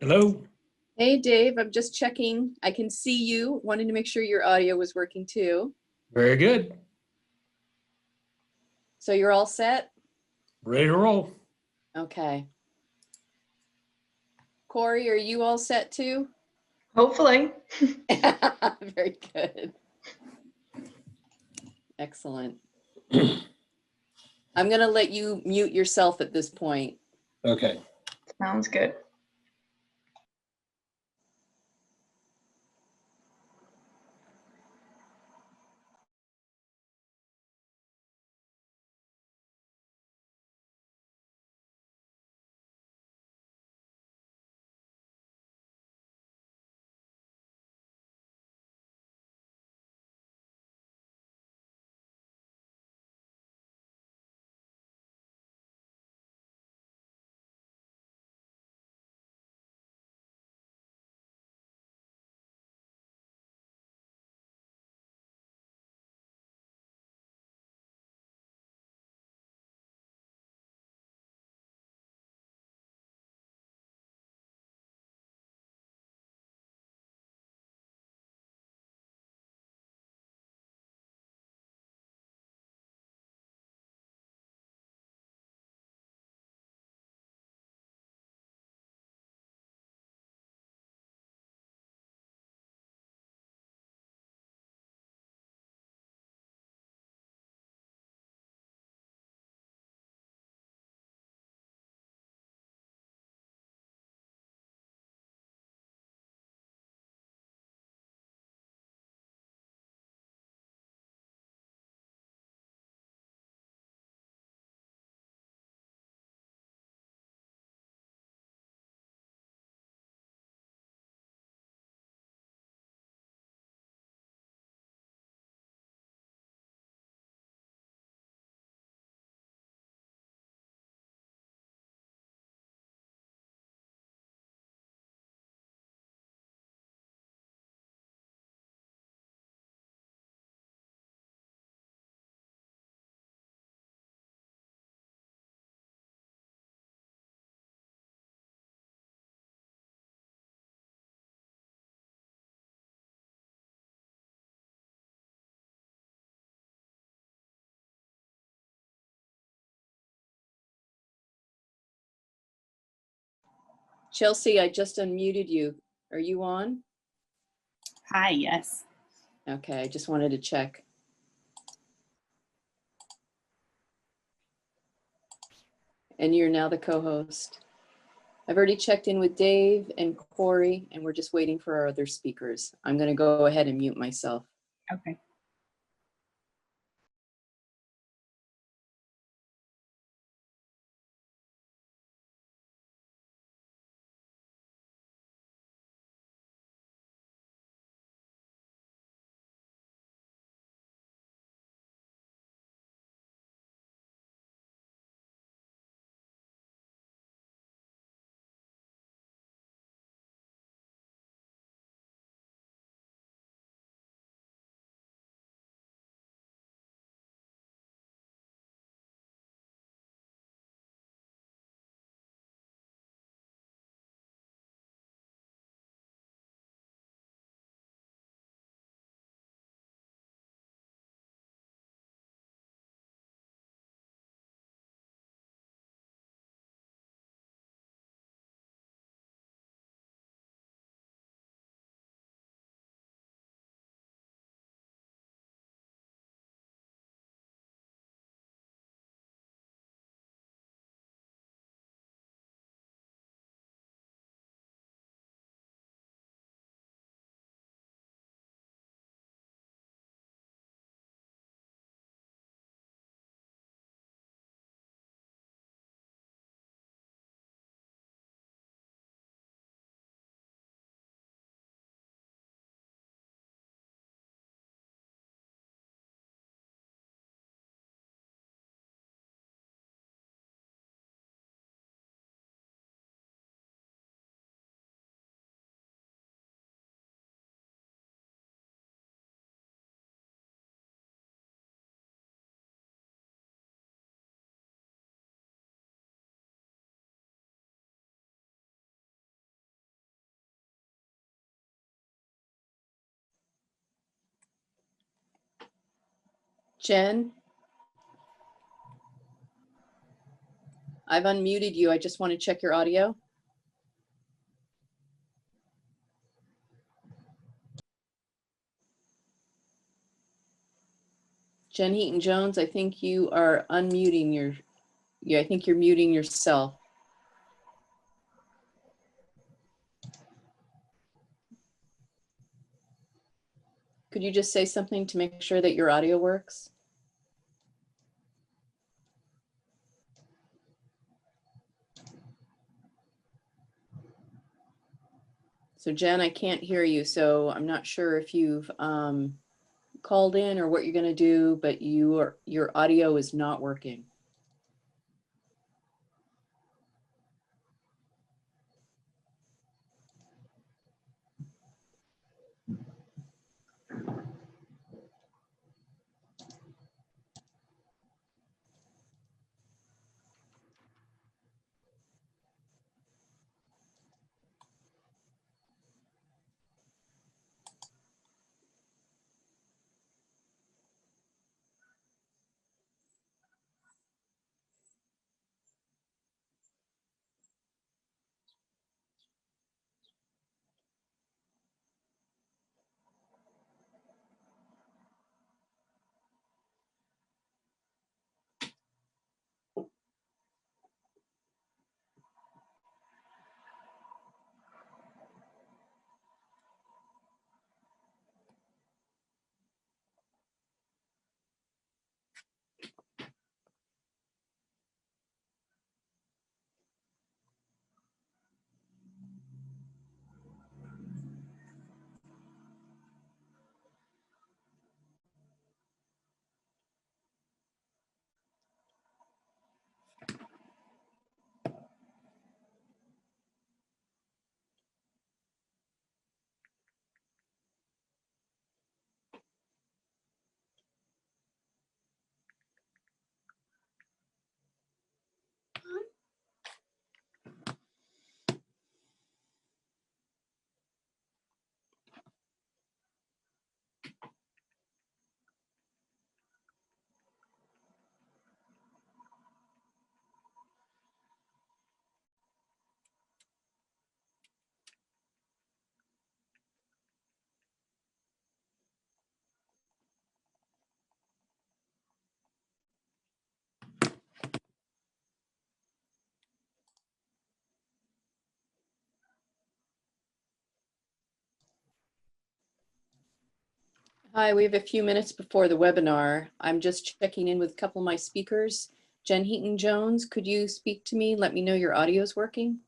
Hello. Hey, Dave, I'm just checking. I can see you. Wanted to make sure your audio was working too. Very good. So you're all set? Ready to roll. Okay. Corey, are you all set too? Hopefully. Very good. Excellent. I'm going to let you mute yourself at this point. Okay. Sounds good. Chelsea, I just unmuted you. Are you on? Hi, yes. Okay, I just wanted to check. And you're now the co-host. I've already checked in with Dave and Corey, and we're just waiting for our other speakers. I'm going to go ahead and mute myself. Okay. Jen? I've unmuted you. I just want to check your audio. Jen Heaton-Jones, I think you are unmuting I think you're muting yourself. Could you just say something to make sure that your audio works? So Jen, I can't hear you, so I'm not sure if you've called in or what you're going to do, but your audio is not working. Hi, we have a few minutes before the webinar. I'm just checking in with a couple of my speakers. Jen Heaton-Jones, could you speak to me? Let me know your audio is working.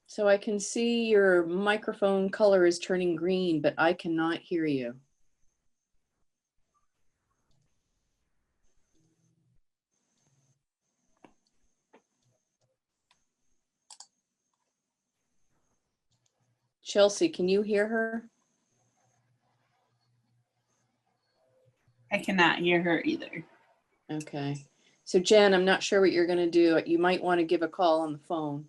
So I can see your microphone color is turning green, but I cannot hear you. Chelsea, can you hear her? I cannot hear her either. Okay. So Jen, I'm not sure what you're going to do. You might want to give a call on the phone.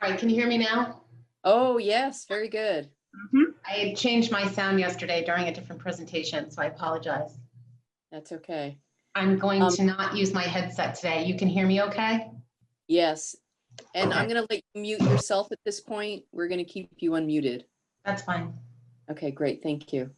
All right, can you hear me now? Oh, yes. Very good. I had changed my sound yesterday during a different presentation, so I apologize. That's okay. I'm going to not use my headset today. You can hear me okay? Yes. And I'm Okay. going to let you mute yourself at this point. We're going to keep you unmuted. That's fine. Okay, great. Thank you.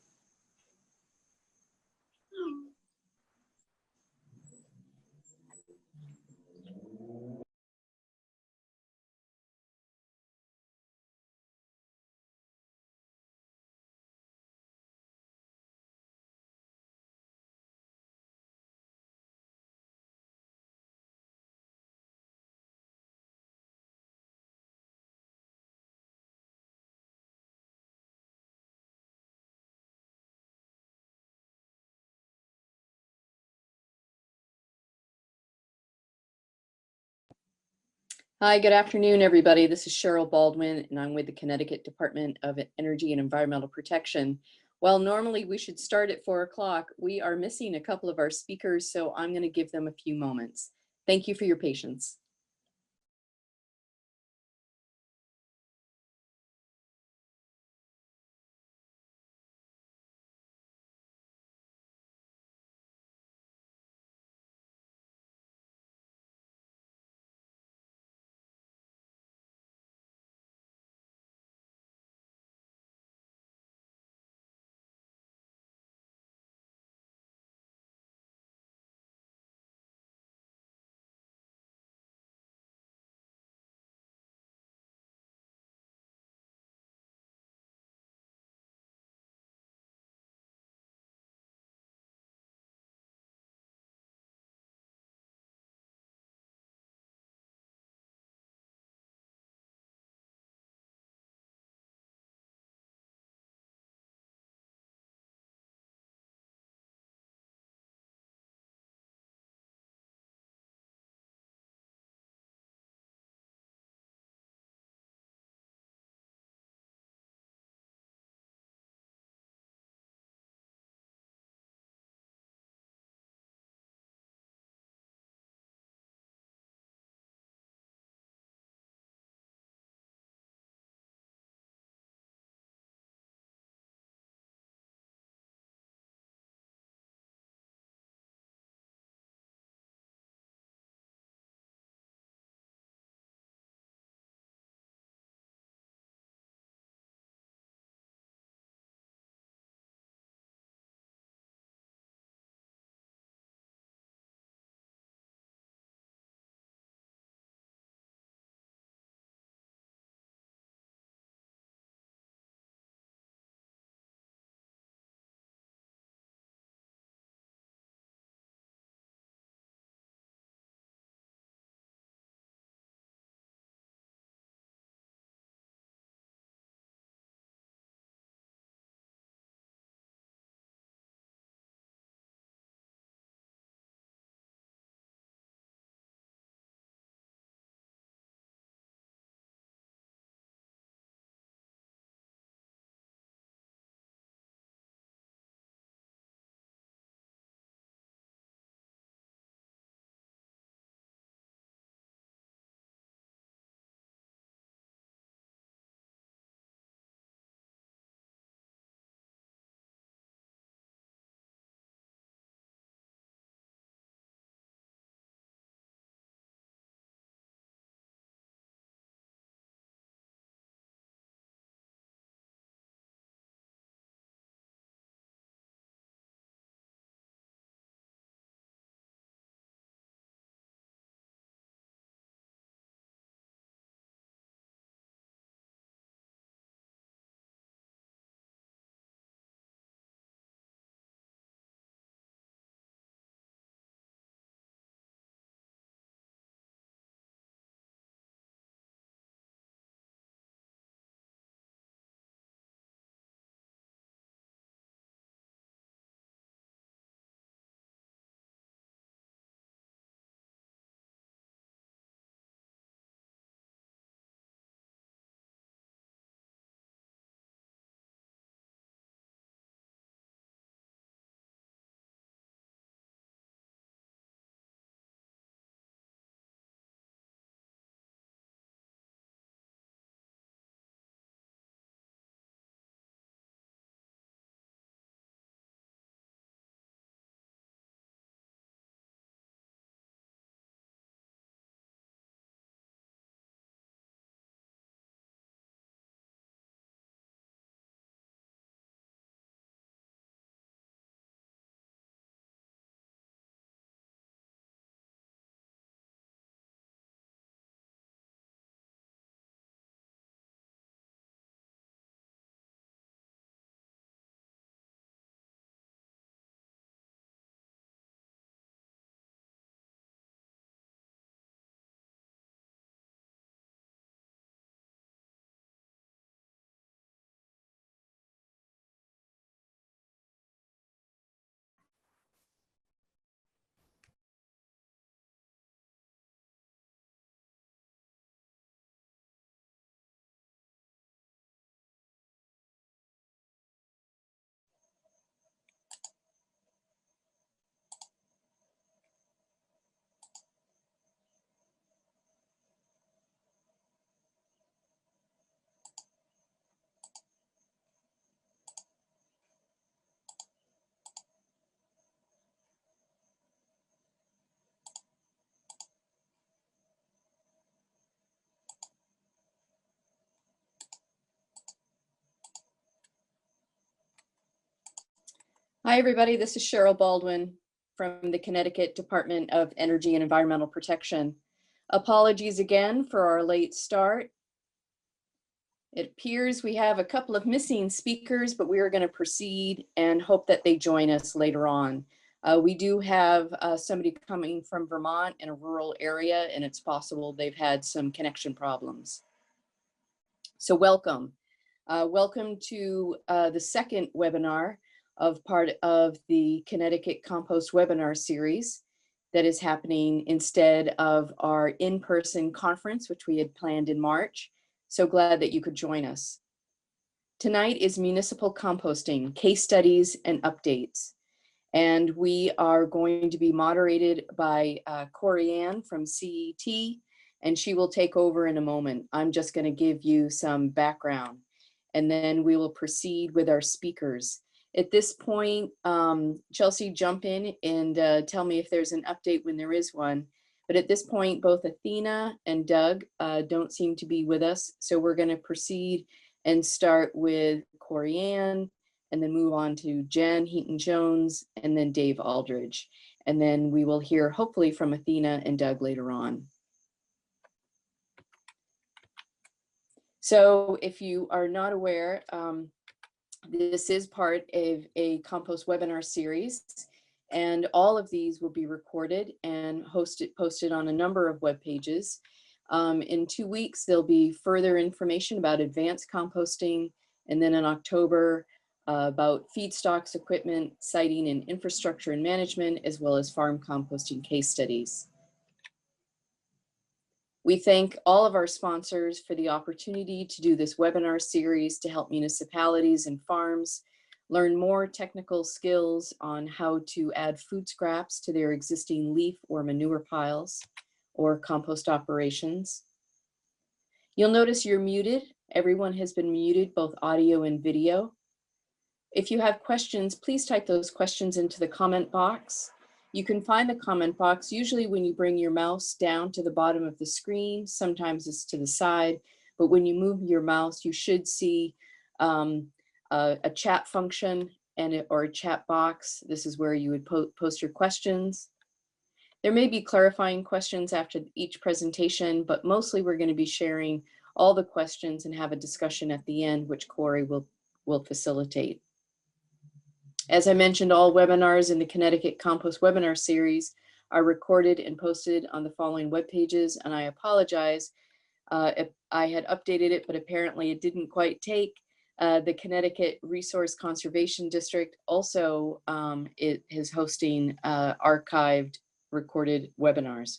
Hi, good afternoon, everybody. This is Cheryl Baldwin, and I'm with the Connecticut Department of Energy and Environmental Protection. While normally we should start at 4 o'clock, we are missing a couple of our speakers, so I'm going to give them a few moments. Thank you for your patience. Hi, everybody. This is Cheryl Baldwin from the Connecticut Department of Energy and Environmental Protection. Apologies again for our late start. It appears we have a couple of missing speakers, but we are going to proceed and hope that they join us later on. We do have somebody coming from Vermont in a rural area, and it's possible they've had some connection problems. So welcome. Welcome to the second webinar of part of the Connecticut Compost webinar series that is happening instead of our in-person conference, which we had planned in March. So glad that you could join us. Tonight is Municipal Composting, Case Studies and Updates. And we are going to be moderated by Corey Ann from CET, and she will take over in a moment. I'm just going to give you some background, and then we will proceed with our speakers. At this point, Chelsea, jump in and tell me if there's an update when there is one. But at this point, both Athena and Doug don't seem to be with us. So we're going to proceed and start with Corey Ann, and then move on to Jen Heaton-Jones, and then Dave Aldridge. And then we will hear hopefully from Athena and Doug later on. So if you are not aware, this is part of a compost webinar series, and all of these will be recorded and posted on a number of web pages. In 2 weeks, there'll be further information about advanced composting, and then in October, about feedstocks, equipment, siting, and infrastructure and management, as well as farm composting case studies. We thank all of our sponsors for the opportunity to do this webinar series to help municipalities and farms learn more technical skills on how to add food scraps to their existing leaf or manure piles or compost operations. You'll notice you're muted. Everyone has been muted, both audio and video. If you have questions, please type those questions into the comment box. You can find the comment box usually when you bring your mouse down to the bottom of the screen. Sometimes it's to the side, but when you move your mouse, you should see a chat function or a chat box. This is where you would post your questions. There may be clarifying questions after each presentation, but mostly we're going to be sharing all the questions and have a discussion at the end, which Corey will facilitate. As I mentioned, all webinars in the Connecticut Compost webinar series are recorded and posted on the following web pages, and I apologize if I had updated it, but apparently it didn't quite take. The Connecticut Resource Conservation District also it is hosting archived recorded webinars.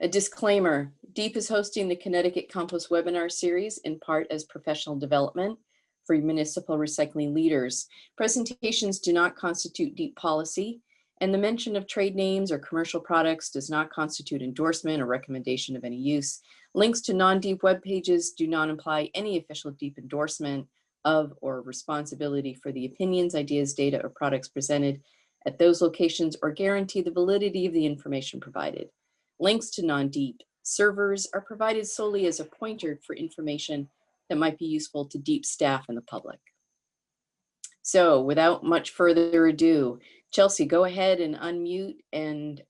A disclaimer, DEEP is hosting the Connecticut Compost webinar series in part as professional development for municipal recycling leaders. Presentations do not constitute DEEP policy, and the mention of trade names or commercial products does not constitute endorsement or recommendation of any use. Links to non-DEEP web pages do not imply any official DEEP endorsement of or responsibility for the opinions, ideas, data, or products presented at those locations or guarantee the validity of the information provided. Links to non-DEEP servers are provided solely as a pointer for information that might be useful to DEEP staff and the public. So without much further ado, Chelsea, go ahead and unmute and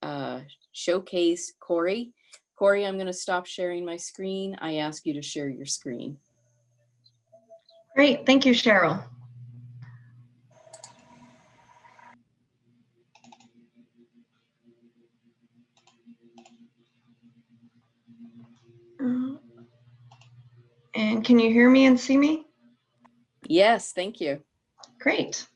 showcase Corey. Corey, I'm going to stop sharing my screen. I ask you to share your screen. Great. Thank you, Cheryl. And can you hear me and see me? Yes, thank you. Great.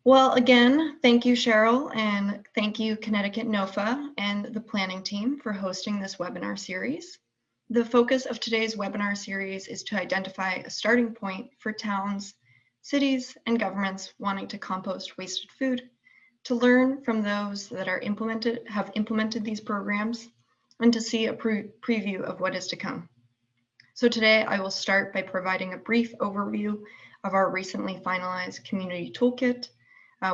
Well, again, thank you, Cheryl, and thank you, Connecticut NOFA and the planning team for hosting this webinar series. The focus of today's webinar series is to identify a starting point for towns, cities, and governments wanting to compost wasted food, to learn from those that have implemented these programs, and to see a preview of what is to come. So today I will start by providing a brief overview of our recently finalized community toolkit,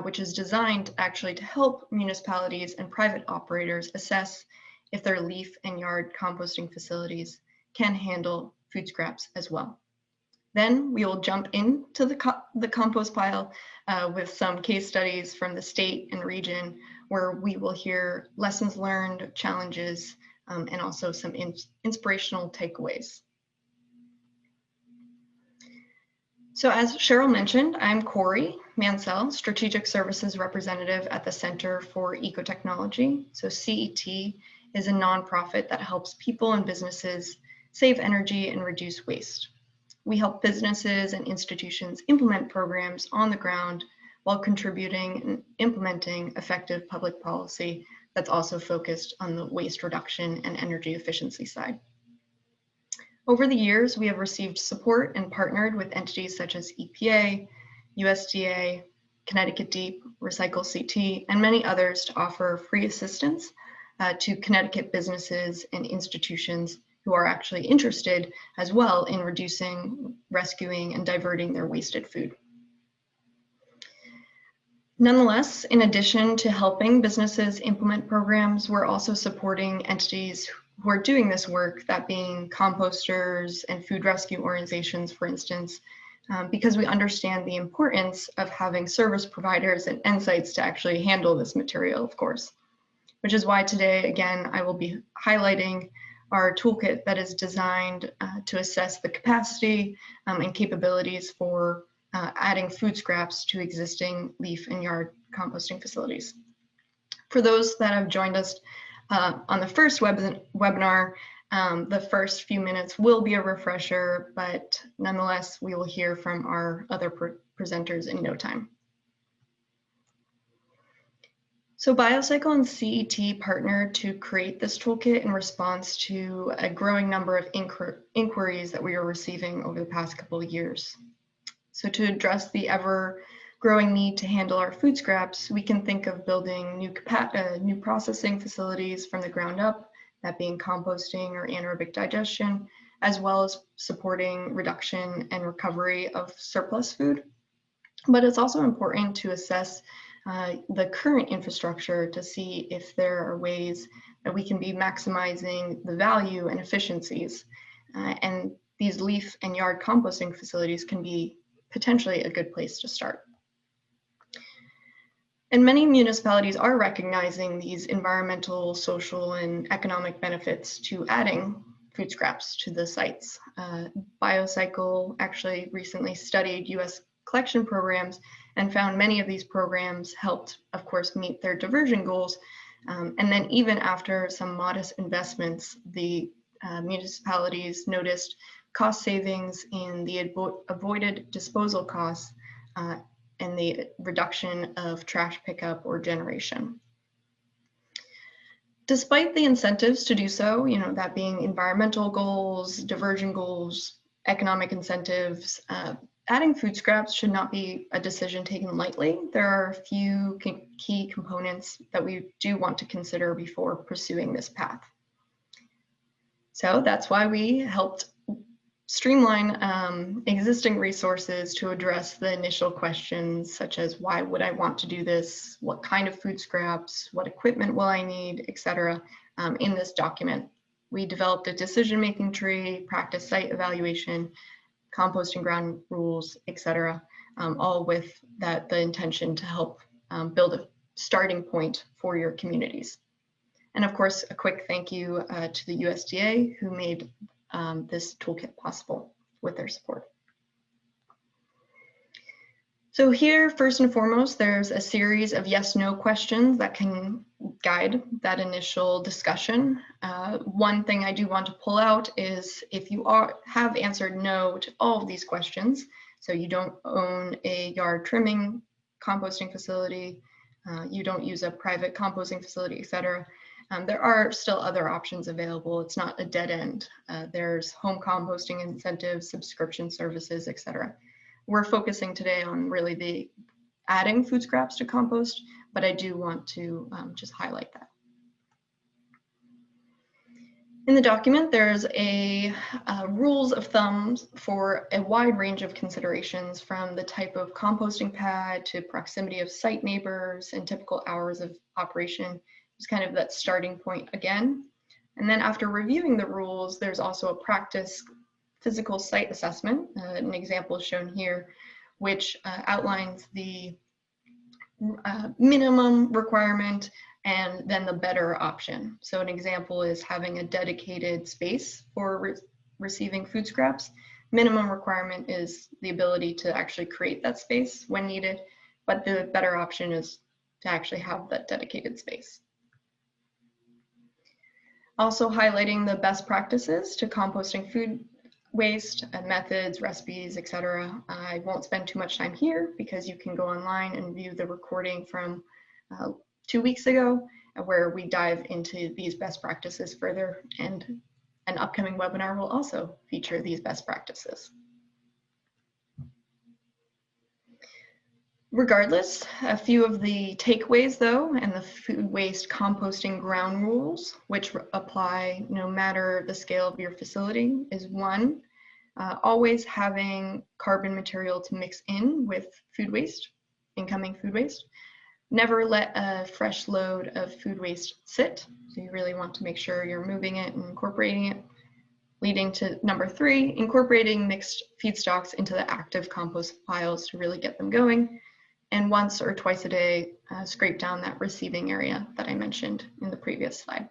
which is designed actually to help municipalities and private operators assess if their leaf and yard composting facilities can handle food scraps as well. Then we will jump into the compost pile with some case studies from the state and region, where we will hear lessons learned, challenges, and also some inspirational takeaways. So as Cheryl mentioned, I'm Corey Mansell, Strategic Services Representative at the Center for Ecotechnology. So CET is a nonprofit that helps people and businesses save energy and reduce waste. We help businesses and institutions implement programs on the ground while contributing and implementing effective public policy that's also focused on the waste reduction and energy efficiency side. Over the years, we have received support and partnered with entities such as EPA, USDA, Connecticut Deep, Recycle CT, and many others to offer free assistance to Connecticut businesses and institutions who are actually interested as well in reducing, rescuing, and diverting their wasted food. Nonetheless, in addition to helping businesses implement programs, we're also supporting entities who are doing this work, that being composters and food rescue organizations, for instance, because we understand the importance of having service providers and sites to actually handle this material, of course, which is why today, again, I will be highlighting our toolkit that is designed to assess the capacity and capabilities for adding food scraps to existing leaf and yard composting facilities. For those that have joined us on the first webinar, the first few minutes will be a refresher, but nonetheless, we will hear from our other presenters in no time. So BioCycle and CET partnered to create this toolkit in response to a growing number of inquiries that we are receiving over the past couple of years. So to address the ever-growing need to handle our food scraps, we can think of building new processing facilities from the ground up, that being composting or anaerobic digestion, as well as supporting reduction and recovery of surplus food. But it's also important to assess the current infrastructure to see if there are ways that we can be maximizing the value and efficiencies. And these leaf and yard composting facilities can be potentially a good place to start. And many municipalities are recognizing these environmental, social, and economic benefits to adding food scraps to the sites. BioCycle actually recently studied US collection programs and found many of these programs helped, of course, meet their diversion goals. And then even after some modest investments, the municipalities noticed cost savings in the avoided disposal costs and the reduction of trash pickup or generation. Despite the incentives to do so, that being environmental goals, diversion goals, economic incentives, adding food scraps should not be a decision taken lightly. There are a few key components that we do want to consider before pursuing this path. So that's why we helped streamline existing resources to address the initial questions, such as why would I want to do this? What kind of food scraps? What equipment will I need, etc. In this document. We developed a decision-making tree, practice site evaluation, composting ground rules, etc. All with the intention to help build a starting point for your communities. And of course, a quick thank you to the USDA who made this toolkit possible with their support. So here, first and foremost, there's a series of yes/no questions that can guide that initial discussion. One thing I do want to pull out is if you have answered no to all of these questions, so you don't own a yard trimming composting facility, you don't use a private composting facility, etc., there are still other options available. It's not a dead end. There's home composting incentives, subscription services, etc. We're focusing today on really the adding food scraps to compost, but I do want to just highlight that. In the document, there's a rules of thumbs for a wide range of considerations, from the type of composting pad to proximity of site neighbors and typical hours of operation. It's kind of that starting point again. And then after reviewing the rules, there's also a practice physical site assessment, an example shown here, which outlines the minimum requirement and then the better option. So an example is having a dedicated space for receiving food scraps. Minimum requirement is the ability to actually create that space when needed, but the better option is to actually have that dedicated space. Also highlighting the best practices to composting food waste, methods, recipes, etc. I won't spend too much time here because you can go online and view the recording from 2 weeks ago where we dive into these best practices further, and an upcoming webinar will also feature these best practices. Regardless, a few of the takeaways though, and the food waste composting ground rules, which apply no matter the scale of your facility, is one, always having carbon material to mix in with food waste, incoming food waste. Never let a fresh load of food waste sit. So you really want to make sure you're moving it and incorporating it. Leading to number 3, incorporating mixed feedstocks into the active compost piles to really get them going. And once or twice a day, scrape down that receiving area that I mentioned in the previous slide.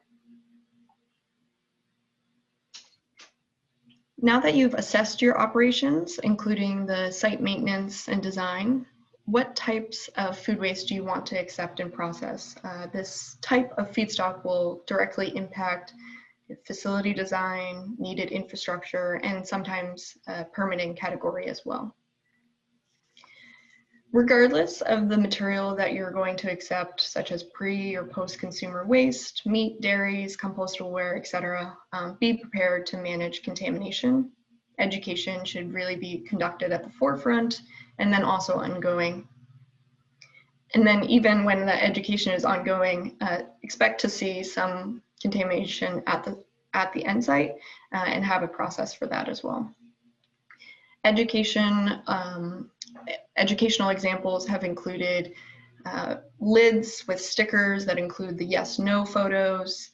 Now that you've assessed your operations, including the site maintenance and design, what types of food waste do you want to accept and process? This type of feedstock will directly impact facility design, needed infrastructure, and sometimes permitting category as well. Regardless of the material that you're going to accept, such as pre or post-consumer waste, meat, dairies, compostable ware, etc., be prepared to manage contamination. Education should really be conducted at the forefront and then also ongoing. And then even when the education is ongoing, expect to see some contamination at the end site and have a process for that as well. Educational examples have included lids with stickers that include the yes/no photos,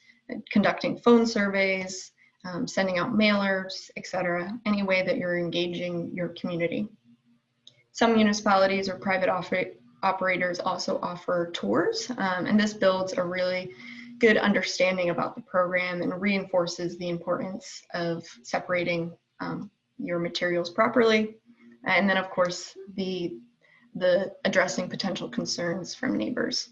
conducting phone surveys, sending out mailers, etc. Any way that you're engaging your community. Some municipalities or private operators also offer tours, and this builds a really good understanding about the program and reinforces the importance of separating your materials properly. And then of course, the addressing potential concerns from neighbors.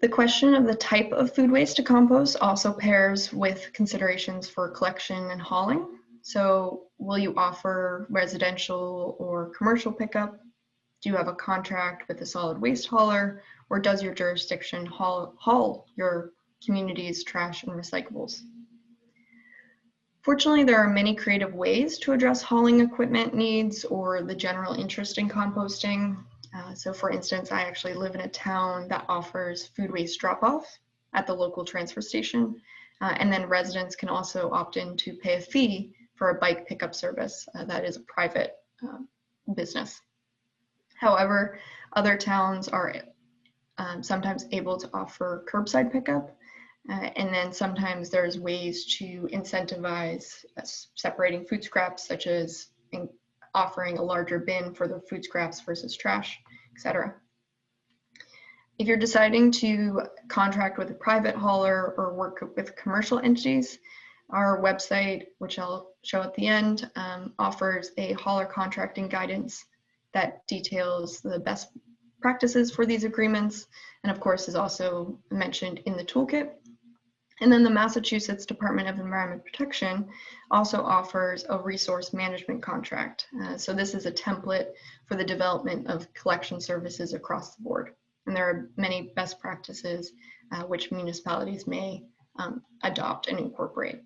The question of the type of food waste to compost also pairs with considerations for collection and hauling. So will you offer residential or commercial pickup? Do you have a contract with a solid waste hauler, or does your jurisdiction haul your community's trash and recyclables? Fortunately, there are many creative ways to address hauling equipment needs or the general interest in composting. So for instance, I actually live in a town that offers food waste drop-off at the local transfer station. And then residents can also opt in to pay a fee for a bike pickup service that is a private business. However, other towns are sometimes able to offer curbside pickup. And then sometimes there's ways to incentivize separating food scraps, such as offering a larger bin for the food scraps versus trash, etc. If you're deciding to contract with a private hauler or work with commercial entities, our website, which I'll show at the end, offers a hauler contracting guidance that details the best practices for these agreements, and of course is also mentioned in the toolkit. And then the Massachusetts Department of Environment Protection also offers a resource management contract. So this is a template for the development of collection services across the board. And there are many best practices which municipalities may adopt and incorporate.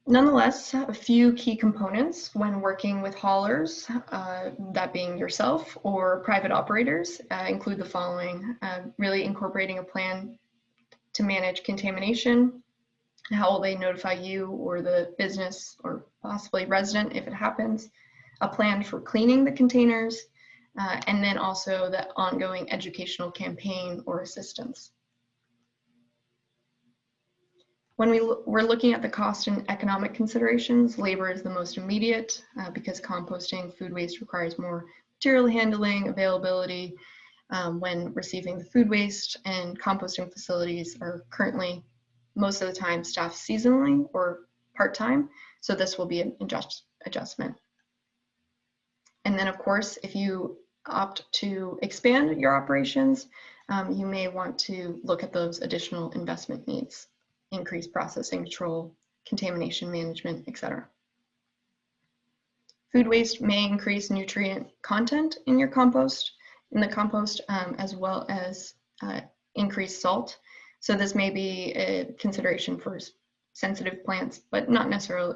Nonetheless, a few key components when working with haulers, that being yourself or private operators, include the following: really incorporating a plan to manage contamination. How will they notify you or the business or possibly resident if it happens? A plan for cleaning the containers, and then also the ongoing educational campaign or assistance. When we're looking at the cost and economic considerations, labor is the most immediate because composting food waste requires more material handling, availability when receiving the food waste, and composting facilities are currently most of the time staffed seasonally or part-time, so this will be an adjustment. And then of course, if you opt to expand your operations, you may want to look at those additional investment needs, increased processing control, contamination management, etc. Food waste may increase nutrient content in the compost, as well as increased salt. So this may be a consideration for sensitive plants, but not necessarily,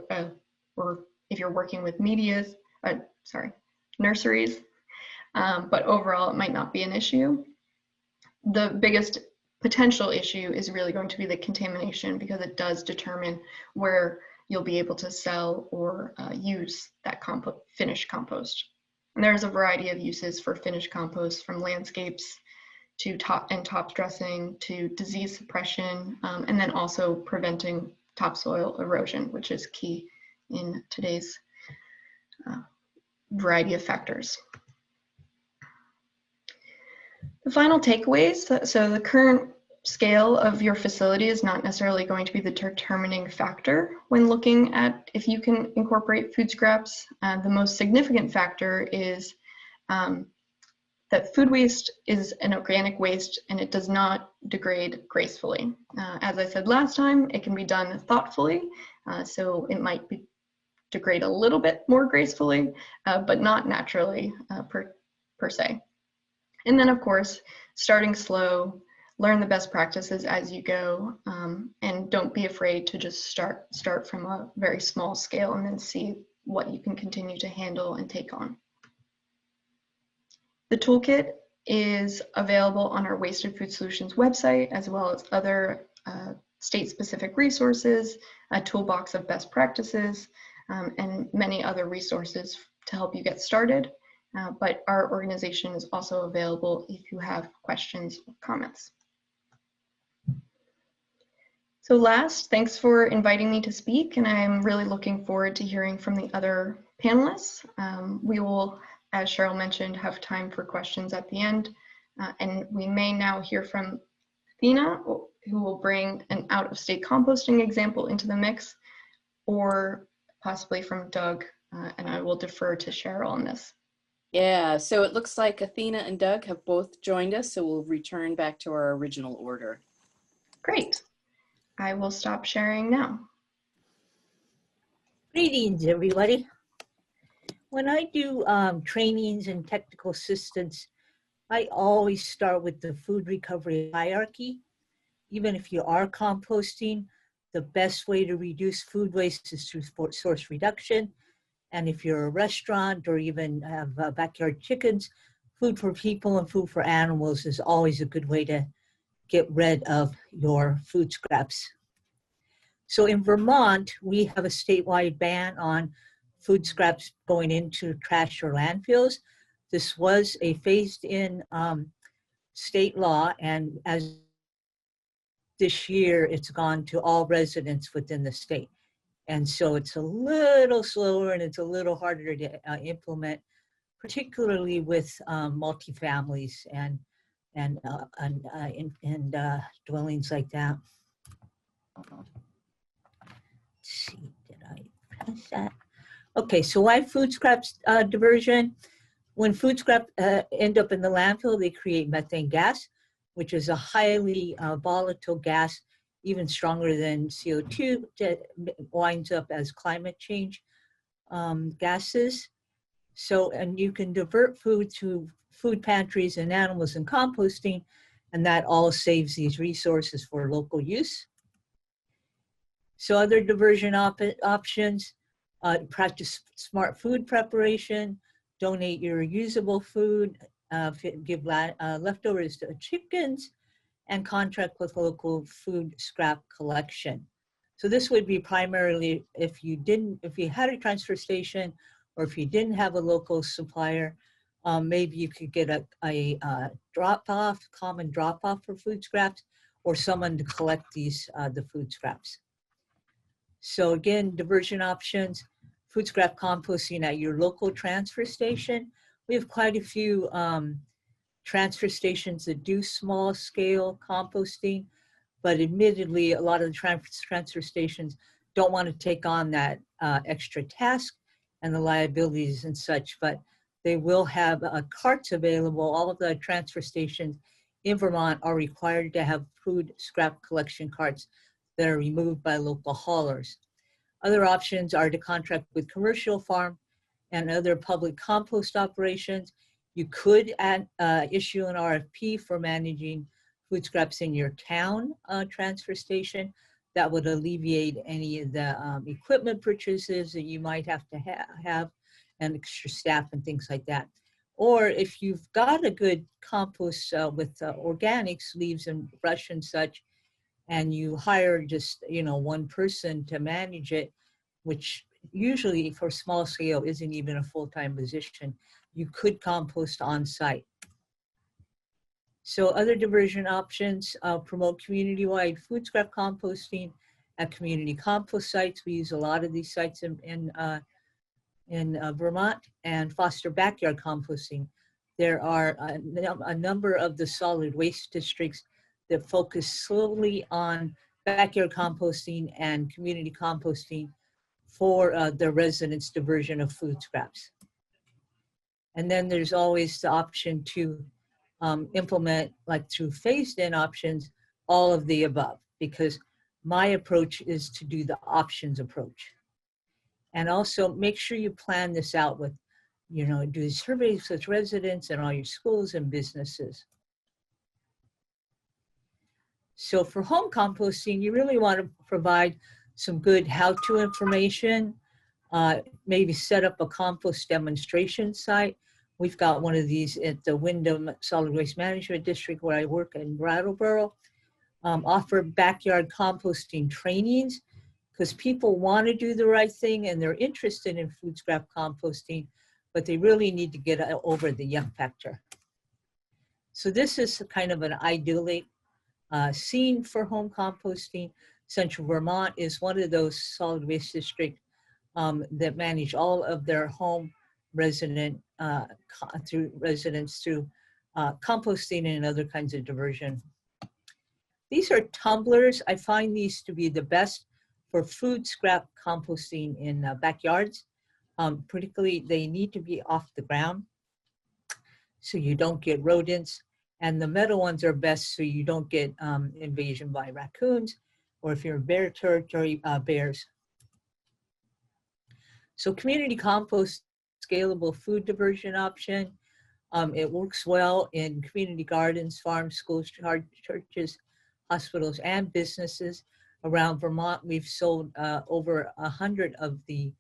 or if you're working with nurseries, but overall it might not be an issue. The biggest potential issue is really going to be the contamination, because it does determine where you'll be able to sell or use that finished compost. And there's a variety of uses for finished compost, from landscapes to top dressing to disease suppression, and then also preventing topsoil erosion, which is key in today's variety of factors. The final takeaways, so the current scale of your facility is not necessarily going to be the determining factor when looking at if you can incorporate food scraps. The most significant factor is that food waste is an organic waste and it does not degrade gracefully. As I said last time, it can be done thoughtfully, so it might degrade a little bit more gracefully, but not naturally per se. And then of course, starting slow, learn the best practices as you go, and don't be afraid to just start from a very small scale and then see what you can continue to handle and take on. The toolkit is available on our Wasted Food Solutions website, as well as other state-specific resources, a toolbox of best practices, and many other resources to help you get started. But our organization is also available if you have questions or comments. So last, thanks for inviting me to speak, and I'm really looking forward to hearing from the other panelists. We will, as Cheryl mentioned, have time for questions at the end, and we may now hear from Athena, who will bring an out-of-state composting example into the mix, or possibly from Doug, and I will defer to Cheryl on this. Yeah, so it looks like Athena and Doug have both joined us, so we'll return back to our original order. Great. I will stop sharing now. Greetings, everybody. When I do trainings and technical assistance, I always start with the food recovery hierarchy. Even if you are composting, the best way to reduce food waste is through source reduction. And if you're a restaurant or even have backyard chickens, food for people and food for animals is always a good way to get rid of your food scraps. So in Vermont, we have a statewide ban on food scraps going into trash or landfills. This was a phased-in state law, and as this year, it's gone to all residents within the state. And so it's a little slower and it's a little harder to implement, particularly with multifamilies and dwellings like that. Let's see, did I press that? Okay, so why food scraps diversion? When food scraps end up in the landfill, they create methane gas, which is a highly volatile gas, even stronger than CO2, that winds up as climate change gases. So, and you can divert food to food pantries and animals and composting, and that all saves these resources for local use. So other diversion options, practice smart food preparation, donate your usable food, give leftovers to chickens, and contract with local food scrap collection. So this would be primarily if you had a transfer station, or if you didn't have a local supplier, maybe you could get a common drop-off for food scraps, or someone to collect the food scraps. So again, diversion options, food scrap composting at your local transfer station. We have quite a few transfer stations that do small scale composting, but admittedly, a lot of the transfer stations don't want to take on that extra task and the liabilities and such, but they will have carts available. All of the transfer stations in Vermont are required to have food scrap collection carts that are removed by local haulers. Other options are to contract with commercial farm and other public compost operations. You could issue an RFP for managing food scraps in your town transfer station. That would alleviate any of the equipment purchases that you might have to have and extra staff and things like that. Or if you've got a good compost with organics, leaves and brush and such, and you hire just, one person to manage it, which usually for small scale isn't even a full-time position, you could compost on site. So other diversion options promote community-wide food scrap composting at community compost sites. We use a lot of these sites in Vermont, and foster backyard composting. There are a number of the solid waste districts that focus solely on backyard composting and community composting for the residents' diversion of food scraps. And then there's always the option to implement, like through phased-in options, all of the above, because my approach is to do the options approach. And also make sure you plan this out with, do surveys with residents and all your schools and businesses. So for home composting, you really want to provide some good how-to information, maybe set up a compost demonstration site. We've got one of these at the Wyndham Solid Waste Management District where I work in Brattleboro. Offer backyard composting trainings because people want to do the right thing and they're interested in food scrap composting, but they really need to get over the yuck factor. So this is kind of an idyllic scene for home composting. Central Vermont is one of those solid waste districts that manage all of their home residents through composting and other kinds of diversion. These are tumblers. I find these to be the best for food scrap composting in backyards. Particularly, they need to be off the ground so you don't get rodents. And the metal ones are best so you don't get invasion by raccoons, or if you're in bear territory, bears. So community compost, scalable food diversion option. It works well in community gardens, farms, schools, churches, hospitals, and businesses. Around Vermont, we've sold over 100 of the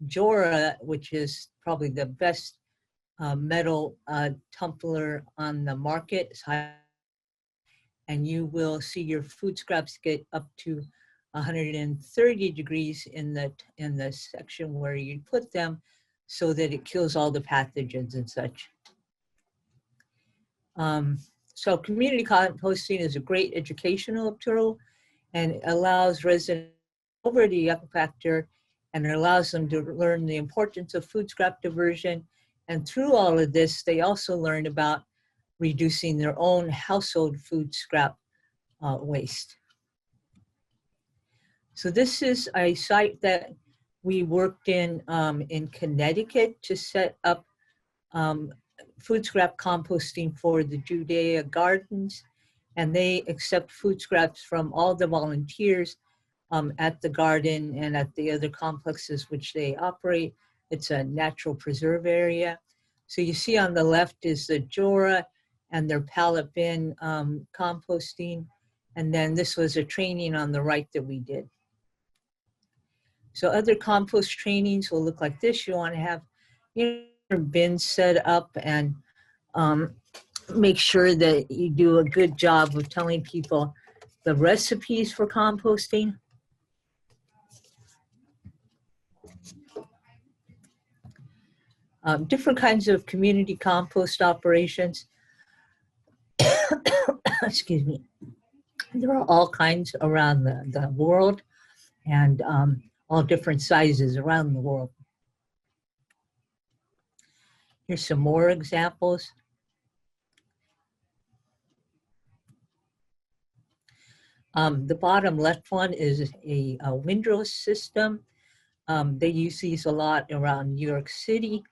Jora, which is probably the best metal tumbler on the market. And you will see your food scraps get up to 130 degrees in the section where you put them so that it kills all the pathogens and such. So community composting is a great educational tool and allows residents over the yuck factor and it allows them to learn the importance of food scrap diversion. And through all of this, they also learn about reducing their own household food scrap waste. So this is a site that we worked in Connecticut to set up food scrap composting for the Judea Gardens. And they accept food scraps from all the volunteers at the garden and at the other complexes which they operate. It's a natural preserve area. So you see on the left is the Jora and their pallet bin composting. And then this was a training on the right that we did. So other compost trainings will look like this. You want to have your bins set up and make sure that you do a good job of telling people the recipes for composting. Different kinds of community compost operations. Excuse me. There are all kinds around the world. And all different sizes around the world. Here's some more examples. The bottom left one is a windrow system. They use these a lot around New York City,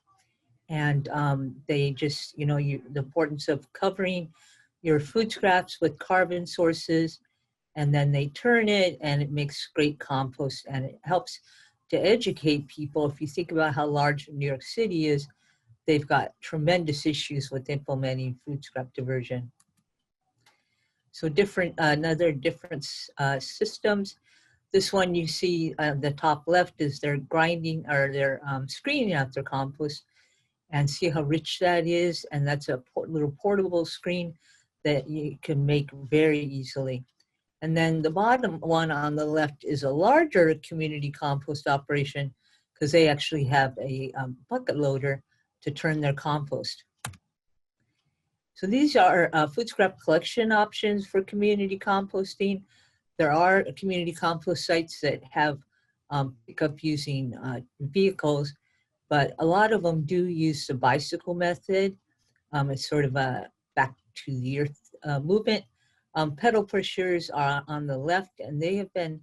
and they just, the importance of covering your food scraps with carbon sources, and then they turn it and it makes great compost, and it helps to educate people. If you think about how large New York City is, they've got tremendous issues with implementing food scrap diversion. So another different systems. This one you see the top left is they're grinding, or they're screening out their compost, and see how rich that is. And that's a little portable screen that you can make very easily. And then the bottom one on the left is a larger community compost operation, because they actually have a bucket loader to turn their compost. So these are food scrap collection options for community composting. There are community compost sites that have pickup using vehicles, but a lot of them do use the bicycle method. It's sort of a back to the earth movement. Pedal pushers are on the left, and they have been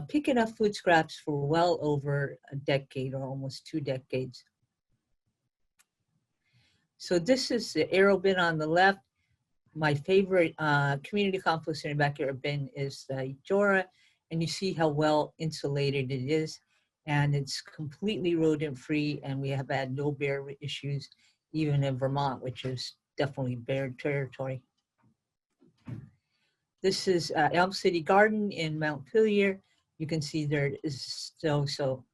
picking up food scraps for well over a decade, or almost 2 decades. So this is the aero bin on the left. My favorite community compost in the backyard bin is the Jora, and you see how well insulated it is, and it's completely rodent free, and we have had no bear issues, even in Vermont, which is definitely bear territory. This is Elm City Garden in Montpelier. You can see there is so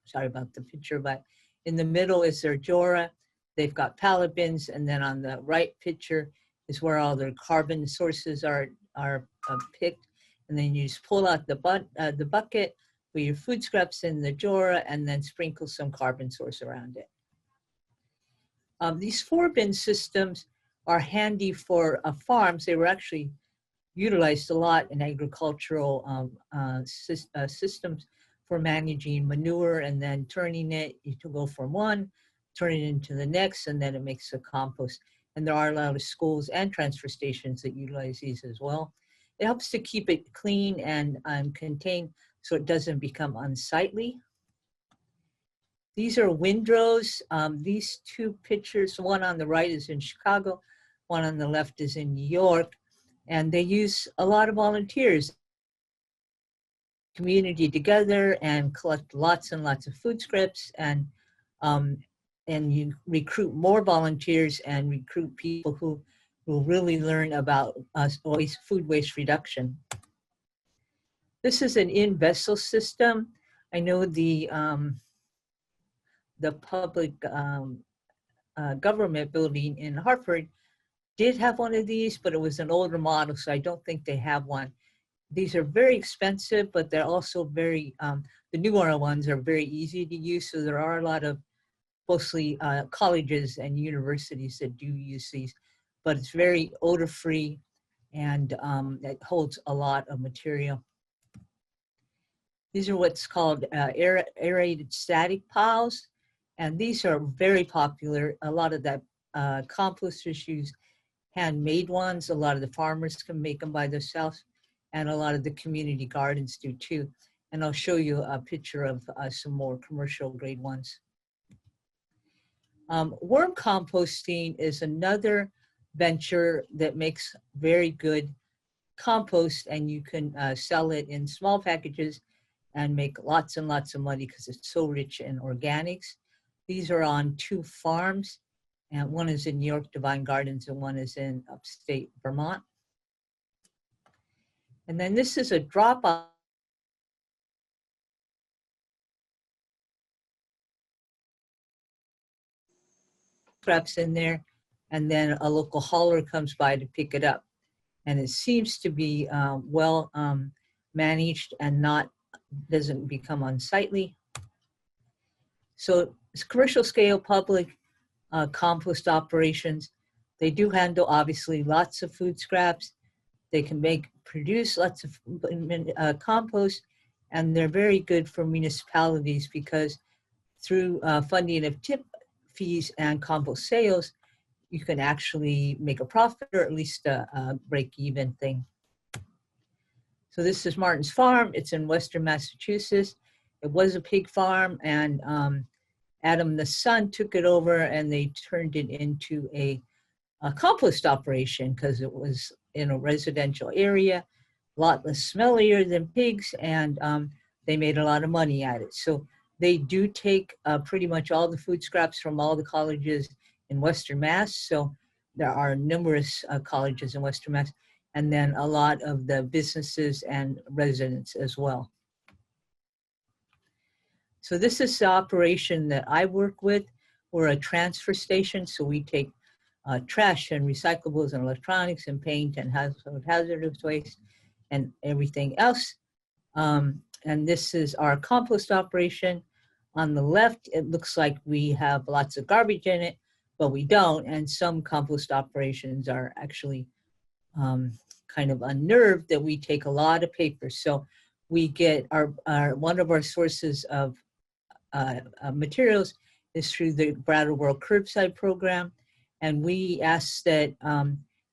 sorry about the picture, but in the middle is their Jora. They've got pallet bins, and then on the right picture is where all their carbon sources are picked. And then you just pull out the bucket with your food scraps in the Jora, and then sprinkle some carbon source around it. These 4-bin systems are handy for farms. They were actually utilized a lot in agricultural systems for managing manure, and then turning it. You can go from one, turn it into the next, and then it makes a compost. And there are a lot of schools and transfer stations that utilize these as well. It helps to keep it clean and contained so it doesn't become unsightly. These are windrows. These 2 pictures, one on the right is in Chicago, one on the left is in New York, and they use a lot of volunteers. Community together and collect lots and lots of food scraps, and you recruit more volunteers and recruit people who will really learn about food waste reduction. This is an in-vessel system. I know the public government building in Hartford did have one of these, but it was an older model, so I don't think they have one. These are very expensive, but they're also very, the newer ones are very easy to use, so there are a lot of mostly colleges and universities that do use these, but it's very odor-free, and it holds a lot of material. These are what's called aerated static piles, and these are very popular. A lot of that composters use handmade ones. A lot of the farmers can make them by themselves, and a lot of the community gardens do too. And I'll show you a picture of some more commercial grade ones. Worm composting is another venture that makes very good compost, and you can sell it in small packages and make lots and lots of money because it's so rich in organics. These are on 2 farms, and one is in New York, Divine Gardens, and one is in upstate Vermont. And then this is a drop-off scraps in there, and then a local hauler comes by to pick it up. And it seems to be well managed and doesn't become unsightly. So it's commercial scale public compost operations. They do handle obviously lots of food scraps. They can produce lots of compost, and they're very good for municipalities because through funding of tip fees and compost sales, you can actually make a profit or at least a break-even thing. So this is Martin's Farm. It's in Western Massachusetts. It was a pig farm, and Adam, the son, took it over and they turned it into a compost operation because it was in a residential area, a lot less smellier than pigs, and they made a lot of money at it. So they do take pretty much all the food scraps from all the colleges in Western Mass. So there are numerous colleges in Western Mass, and then a lot of the businesses and residents as well. So this is the operation that I work with. We're a transfer station, so we take trash and recyclables and electronics and paint and household hazardous waste and everything else. And this is our compost operation. On the left, it looks like we have lots of garbage in it, but we don't. And some compost operations are actually kind of unnerved that we take a lot of paper. So we get one of our sources of materials is through the Brattleboro Curbside Program. And we ask that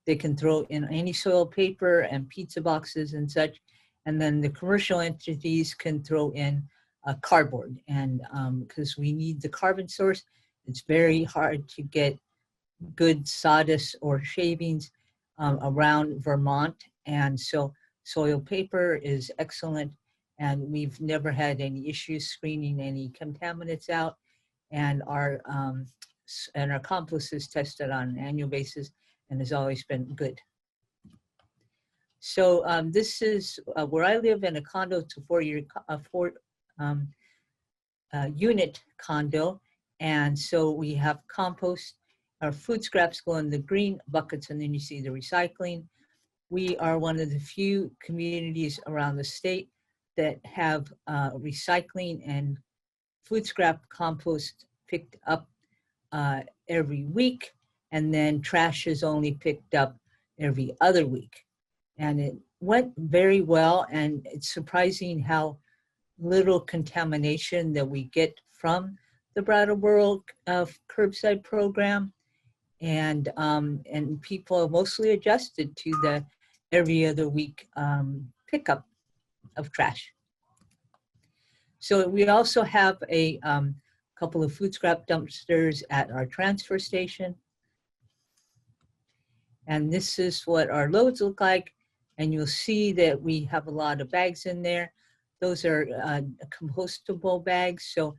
they can throw in any soil paper and pizza boxes and such. And then the commercial entities can throw in cardboard. And because we need the carbon source, it's very hard to get good sawdust or shavings around Vermont. And so soil paper is excellent. And we've never had any issues screening any contaminants out. And our compost is tested on an annual basis and has always been good. So this is where I live in a condo. It's a four unit condo. And so we have compost. Our food scraps go in the green buckets, and then you see the recycling. We are one of the few communities around the state that have recycling and food scrap compost picked up every week, and then trash is only picked up every other week. And it went very well, and it's surprising how little contamination that we get from the Brattleboro Curbside Program. And people mostly adjusted to the every other week pickup of trash. So we also have a couple of food scrap dumpsters at our transfer station. And this is what our loads look like. And you'll see that we have a lot of bags in there. Those are compostable bags, so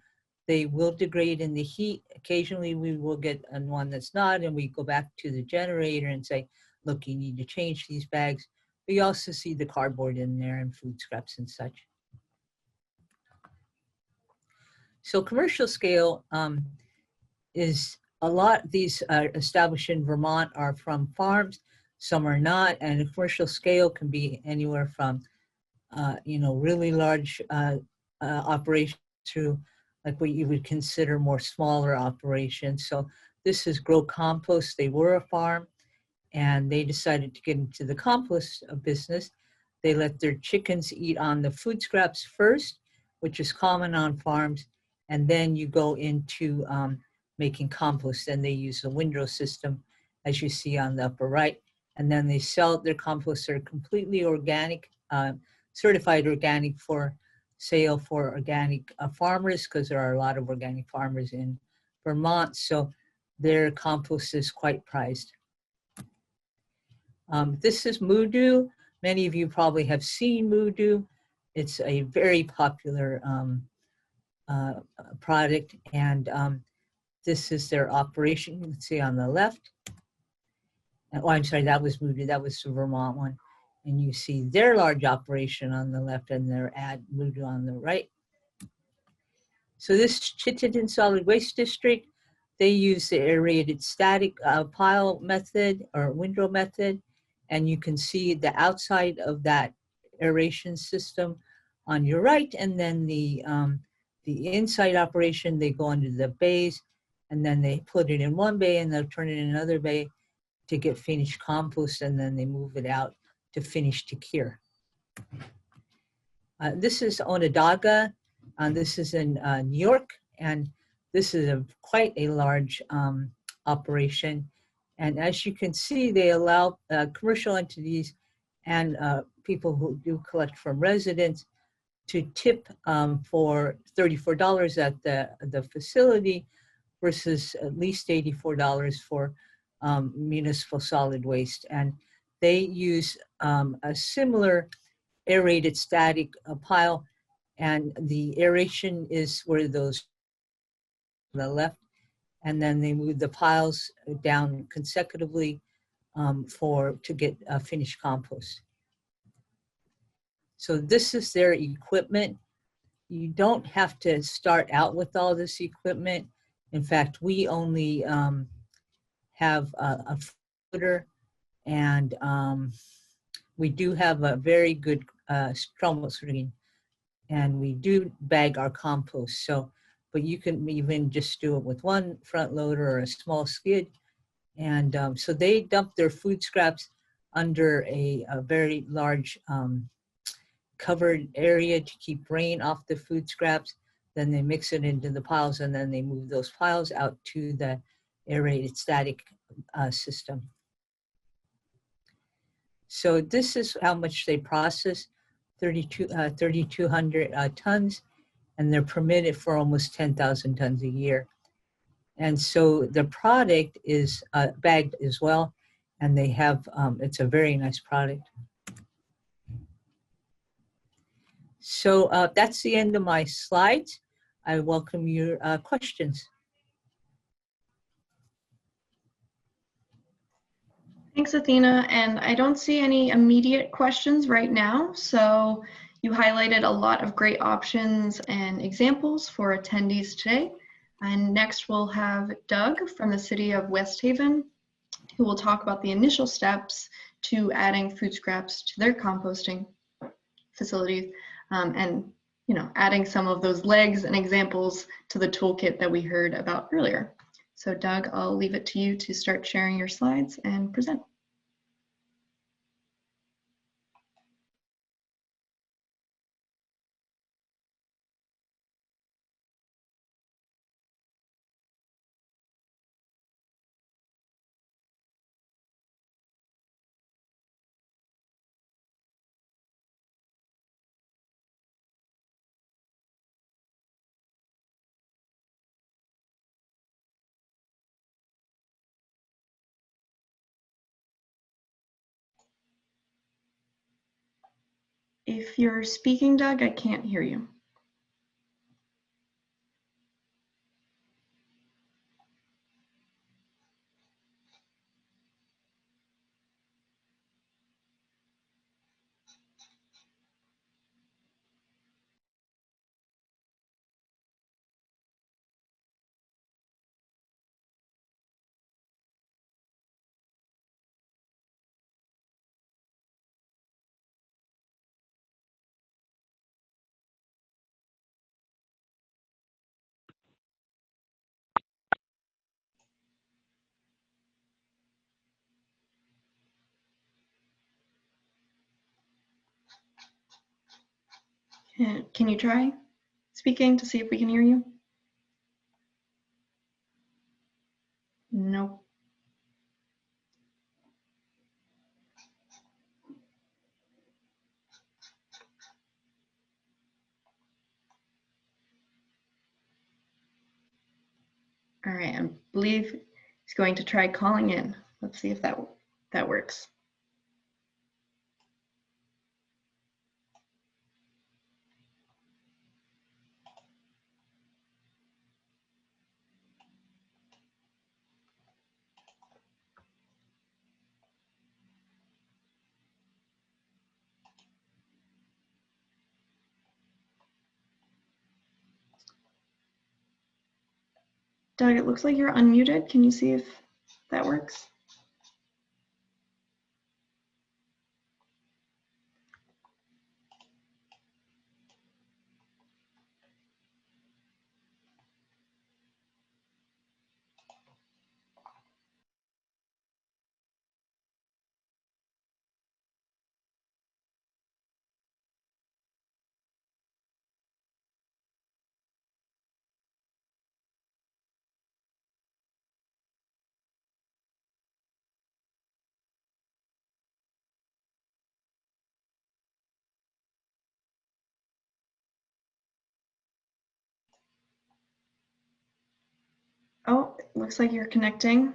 they will degrade in the heat. Occasionally we will get one that's not, and we go back to the generator and say, look, you need to change these bags. We also see the cardboard in there and food scraps and such. So commercial scale is a lot. These established in Vermont are from farms, some are not, and a commercial scale can be anywhere from really large operations through like what you would consider more smaller operations. So this is Grow Compost. They were a farm and they decided to get into the compost business. They let their chickens eat on the food scraps first, which is common on farms. And then you go into making compost, and they use a windrow system, as you see on the upper right. And then they sell their composts that are completely organic, certified organic for sale for organic farmers, because there are a lot of organic farmers in Vermont. So their compost is quite prized. This is Moodoo. Many of you probably have seen Moodoo. It's a very popular product, and this is their operation. You can see on the left. Oh, I'm sorry, that was Moodoo. That was the Vermont one. And you see their large operation on the left and their ad Moodoo on the right. So this Chittenden Solid Waste District, they use the aerated static pile method or windrow method. And you can see the outside of that aeration system on your right. And then the inside operation, they go into the bays, and then they put it in one bay and they'll turn it in another bay to get finished compost, and then they move it out to finish to cure. This is Onondaga. This is in New York, and this is quite a large operation. And as you can see, they allow commercial entities and people who do collect from residents to tip for $34 at the facility versus at least $84 for municipal solid waste. And they use a similar aerated static pile, and the aeration is where those on the left, and then they move the piles down consecutively to get finished compost. So this is their equipment. You don't have to start out with all this equipment. In fact, we only have a footer, and we do have a very good stromal screen, and we do bag our compost. So, but you can even just do it with one front loader or a small skid. And so they dump their food scraps under a very large covered area to keep rain off the food scraps. Then they mix it into the piles, and then they move those piles out to the aerated static system. So this is how much they process, 3,200 tons, and they're permitted for almost 10,000 tons a year. And so the product is bagged as well, and they have, it's a very nice product. So that's the end of my slides. I welcome your questions. Thanks, Athena. And I don't see any immediate questions right now. So you highlighted a lot of great options and examples for attendees today. And next we'll have Doug from the city of West Haven, who will talk about the initial steps to adding food scraps to their composting facilities, and adding some of those legs and examples to the toolkit that we heard about earlier. So Doug, I'll leave it to you to start sharing your slides and present. If you're speaking, Doug, I can't hear you. Can you try speaking to see if we can hear you? Nope. All right, I believe he's going to try calling in. Let's see if that works. Doug, it looks like you're unmuted. Can you see if that works? looks like you're connecting.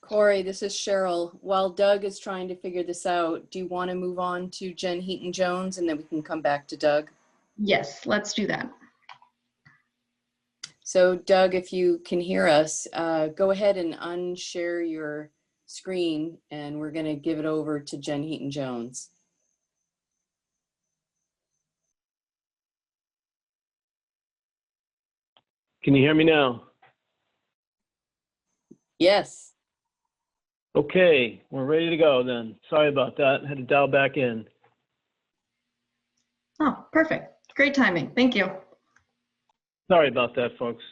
Corey, this is Cheryl. While Doug is trying to figure this out, do you want to move on to Jen Heaton-Jones and then we can come back to Doug? Yes, let's do that. So Doug, if you can hear us, go ahead and unshare your screen and we're going to give it over to Jen Heaton-Jones. Can you hear me now? Yes. Okay, we're ready to go then. Sorry about that. Had to dial back in. Oh, perfect. Great timing. Thank you. Sorry about that, folks.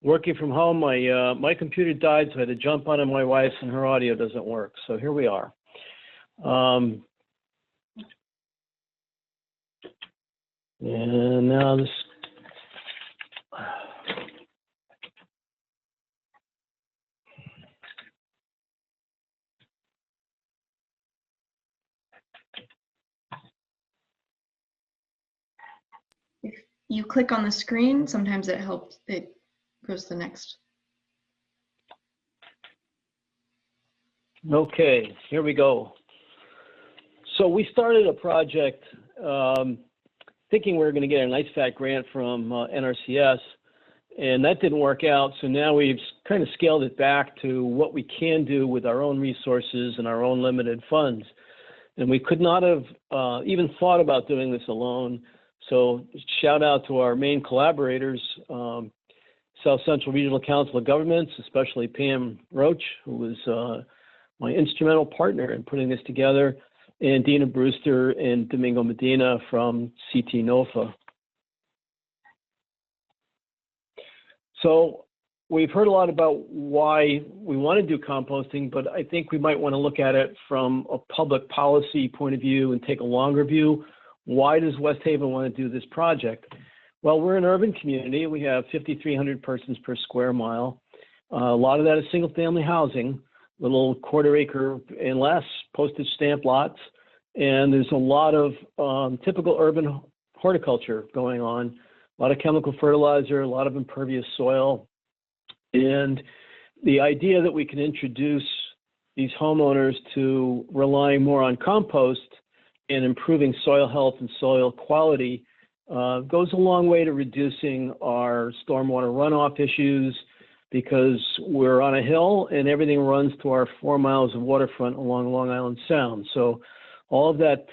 Working from home, my computer died, so I had to jump on my wife's, and her audio doesn't work. So here we are. And now this. If you click on the screen, sometimes it helps. It goes to the next. Okay, here we go. So we started a project thinking we were going to get an ISFAT grant from NRCS, and that didn't work out. So now we've kind of scaled it back to what we can do with our own resources and our own limited funds. And we could not have even thought about doing this alone. So shout out to our main collaborators, South Central Regional Council of Governments, especially Pam Roach, who was my instrumental partner in putting this together, and Dina Brewster and Domingo Medina from CT NOFA. So we've heard a lot about why we want to do composting, but I think we might want to look at it from a public policy point of view and take a longer view. Why does West Haven want to do this project? Well, we're an urban community. We have 5,300 persons per square mile. A lot of that is single family housing, little quarter acre and less postage stamp lots. And there's a lot of typical urban horticulture going on, a lot of chemical fertilizer, a lot of impervious soil. And the idea that we can introduce these homeowners to relying more on compost and improving soil health and soil quality goes a long way to reducing our stormwater runoff issues, because we're on a hill and everything runs to our 4 miles of waterfront along Long Island Sound. So all that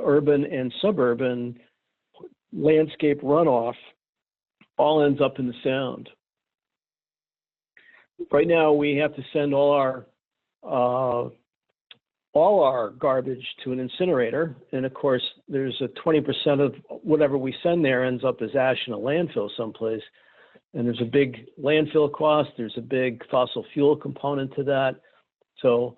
urban and suburban landscape runoff all ends up in the Sound. Right now, we have to send all our garbage to an incinerator, and of course, there's a 20% of whatever we send there ends up as ash in a landfill someplace. And there's a big landfill cost. There's a big fossil fuel component to that. So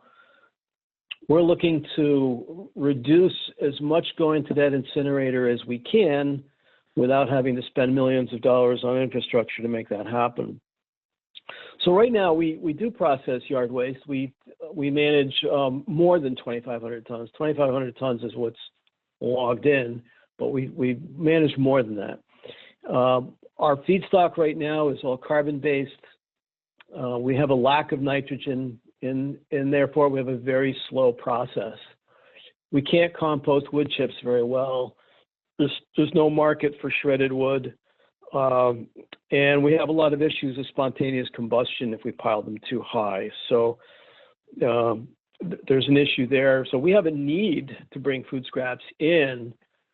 we're looking to reduce as much going to that incinerator as we can without having to spend millions of dollars on infrastructure to make that happen. So right now we do process yard waste. We manage more than 2,500 tons. 2,500 tons is what's logged in, but we manage more than that. Our feedstock right now is all carbon-based. We have a lack of nitrogen, and therefore we have a very slow process. We can't compost wood chips very well. There's no market for shredded wood, and we have a lot of issues with spontaneous combustion if we pile them too high. So there's an issue there. So we have a need to bring food scraps in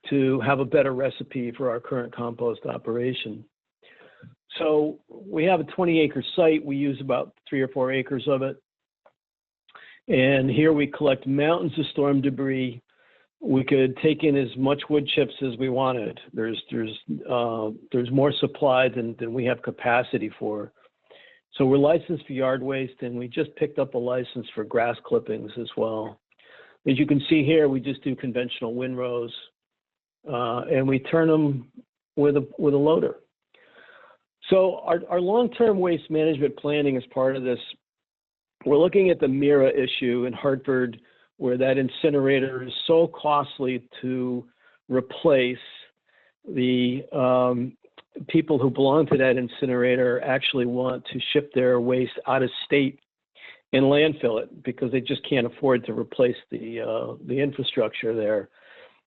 to have a better recipe for our current compost operation. So we have a 20-acre site. We use about 3 or 4 acres of it. And here we collect mountains of storm debris. We could take in as much wood chips as we wanted. There's more supply than we have capacity for. So we're licensed for yard waste, and we just picked up a license for grass clippings as well. As you can see here, we just do conventional windrows, and we turn them with a loader. So our long-term waste management planning is part of this. We're looking at the Mira issue in Hartford, where that incinerator is so costly to replace. The people who belong to that incinerator actually want to ship their waste out of state and landfill it because they just can't afford to replace the infrastructure there.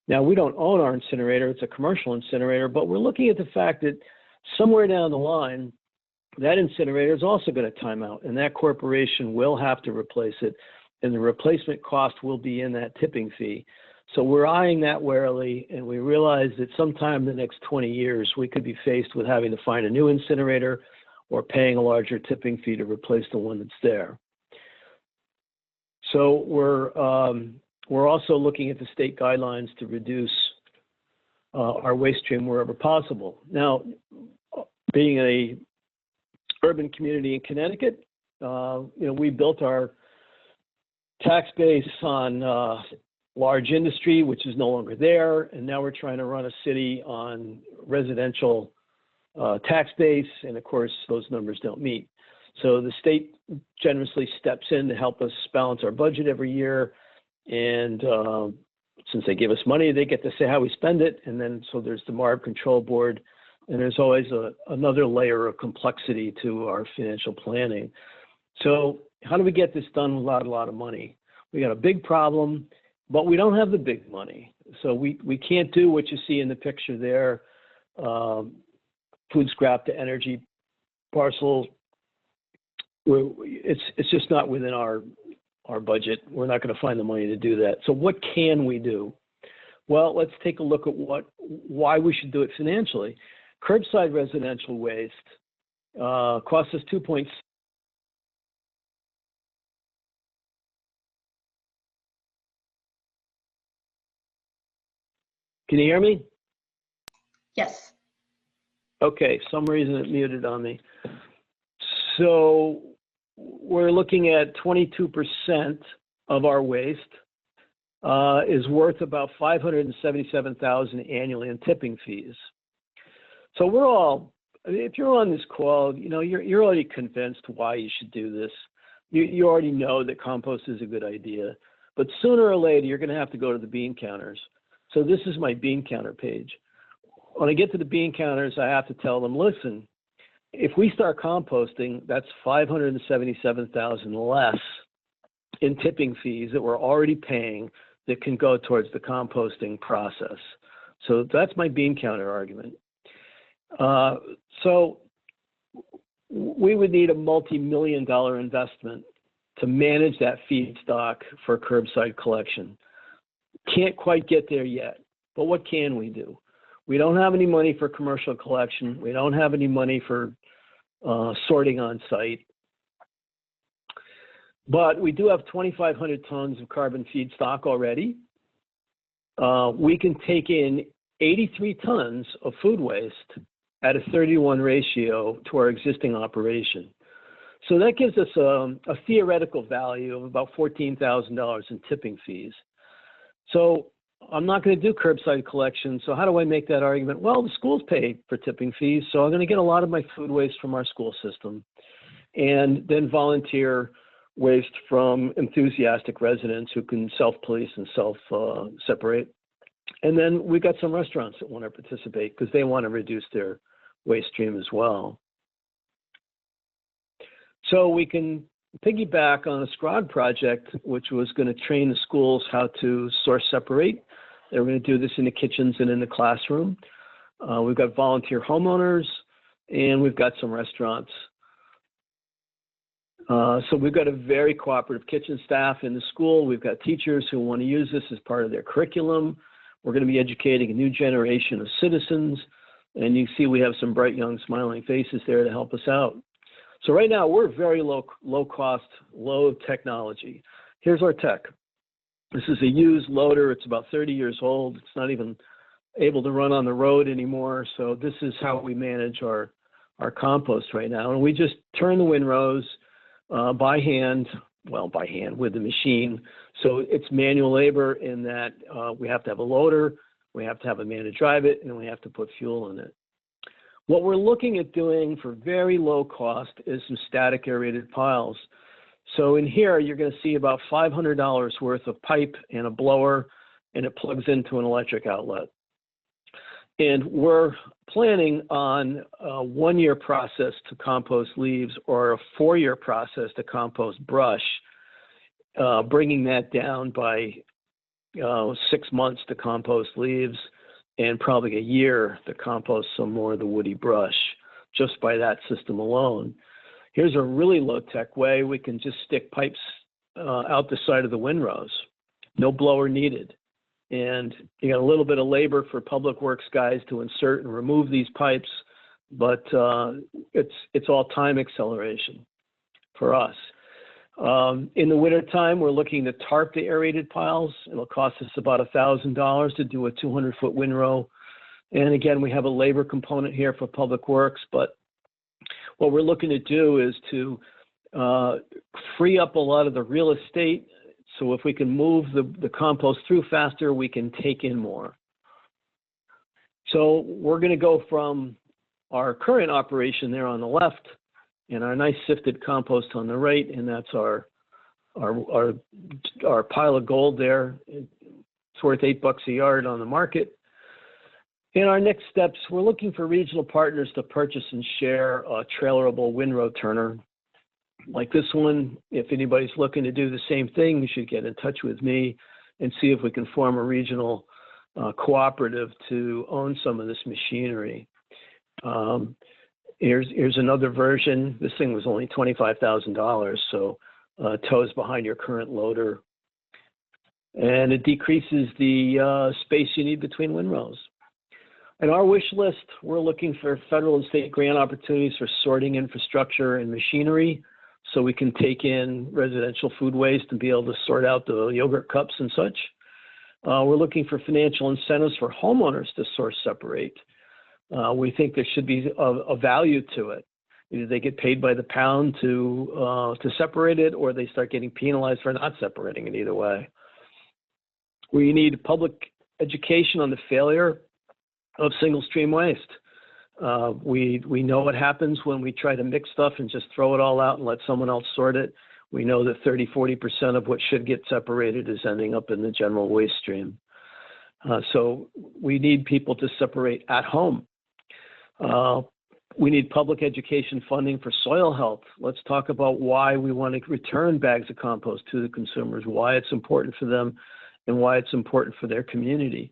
Now, we don't own our incinerator. It's a commercial incinerator, but we're looking at the fact that somewhere down the line, that incinerator is also going to time out, and that corporation will have to replace it, and the replacement cost will be in that tipping fee. So we're eyeing that warily, and we realize that sometime in the next 20 years, we could be faced with having to find a new incinerator or paying a larger tipping fee to replace the one that's there. So we're also looking at the state guidelines to reduce our waste stream wherever possible. Now, being a urban community in Connecticut, we built our tax base on large industry, which is no longer there, and now we're trying to run a city on residential tax base, and of course, those numbers don't meet. So the state generously steps in to help us balance our budget every year, and since they give us money, they get to say how we spend it, and then so there's the MARB control board, and there's always another layer of complexity to our financial planning. So how do we get this done without a lot of money? We got a big problem, but we don't have the big money. So we can't do what you see in the picture there, food scrap to energy parcels. It's just not within our budget. We're not going to find the money to do that. So what can we do? Well, let's take a look at why we should do it financially. Curbside residential waste costs us $2.6. Can you hear me? Yes. Okay, some reason it muted on me. So we're looking at 22% of our waste is worth about $577,000 annually in tipping fees. So we're all, if you're on this call, you're already convinced why you should do this. You already know that compost is a good idea, but sooner or later you're going to have to go to the bean counters. So this is my bean counter page. When I get to the bean counters, I have to tell them, listen, if we start composting, that's $577,000 less in tipping fees that we're already paying that can go towards the composting process. So that's my bean counter argument. So we would need a multi-million-dollar investment to manage that feedstock for curbside collection. Can't quite get there yet, but what can we do? We don't have any money for commercial collection. We don't have any money for sorting on site. But we do have 2,500 tons of carbon feedstock already. We can take in 83 tons of food waste at a 30-to-1 ratio to our existing operation. So that gives us a theoretical value of about $14,000 in tipping fees. So I'm not going to do curbside collection. So how do I make that argument? Well, the schools pay for tipping fees, so I'm going to get a lot of my food waste from our school system, and then volunteer waste from enthusiastic residents who can self-police and self-separate. And then we've got some restaurants that want to participate because they want to reduce their waste stream as well. So we can piggyback on a SCROD project, which was going to train the schools how to source separate. They were going to do this in the kitchens and in the classroom. We've got volunteer homeowners, and we've got some restaurants. So we've got a very cooperative kitchen staff in the school. We've got teachers who want to use this as part of their curriculum. We're going to be educating a new generation of citizens. And you see we have some bright, young, smiling faces there to help us out. So right now, we're very low cost, low technology. Here's our tech. This is a used loader. It's about 30 years old. It's not even able to run on the road anymore. So this is how we manage our compost right now. And we just turn the windrows by hand with the machine. So it's manual labor in that we have to have a loader, we have to have a man to drive it, and we have to put fuel in it. What we're looking at doing for very low cost is some static aerated piles. So in here, you're going to see about $500 worth of pipe and a blower, and it plugs into an electric outlet. And we're planning on a 1-year process to compost leaves or a 4-year process to compost brush, bringing that down by 6 months to compost leaves and probably a year to compost some more of the woody brush just by that system alone. Here's a really low-tech way. We can just stick pipes out the side of the windrows. No blower needed. And you got a little bit of labor for public works guys to insert and remove these pipes, but it's all time acceleration for us. In the wintertime, we're looking to tarp the aerated piles. It'll cost us about $1,000 to do a 200-foot windrow. And again, we have a labor component here for public works, but what we're looking to do is to free up a lot of the real estate. So if we can move the compost through faster, we can take in more. So we're going to go from our current operation there on the left and our nice sifted compost on the right, and that's our pile of gold there. It's worth $8 a yard on the market. In our next steps, we're looking for regional partners to purchase and share a trailerable windrow turner. Like this one, if anybody's looking to do the same thing, you should get in touch with me and see if we can form a regional cooperative to own some of this machinery. Here's another version. This thing was only $25,000, so tows behind your current loader. And it decreases the space you need between windrows. In our wish list, we're looking for federal and state grant opportunities for sorting infrastructure and machinery so we can take in residential food waste and be able to sort out the yogurt cups and such. We're looking for financial incentives for homeowners to source separate. We think there should be a value to it. Either they get paid by the pound to separate it, or they start getting penalized for not separating it either way. We need public education on the failure of single stream waste. We know what happens when we try to mix stuff and just throw it all out and let someone else sort it. We know that 30–40% of what should get separated is ending up in the general waste stream. So we need people to separate at home. We need public education funding for soil health. Let's talk about why we want to return bags of compost to the consumers, why it's important for them, and why it's important for their community.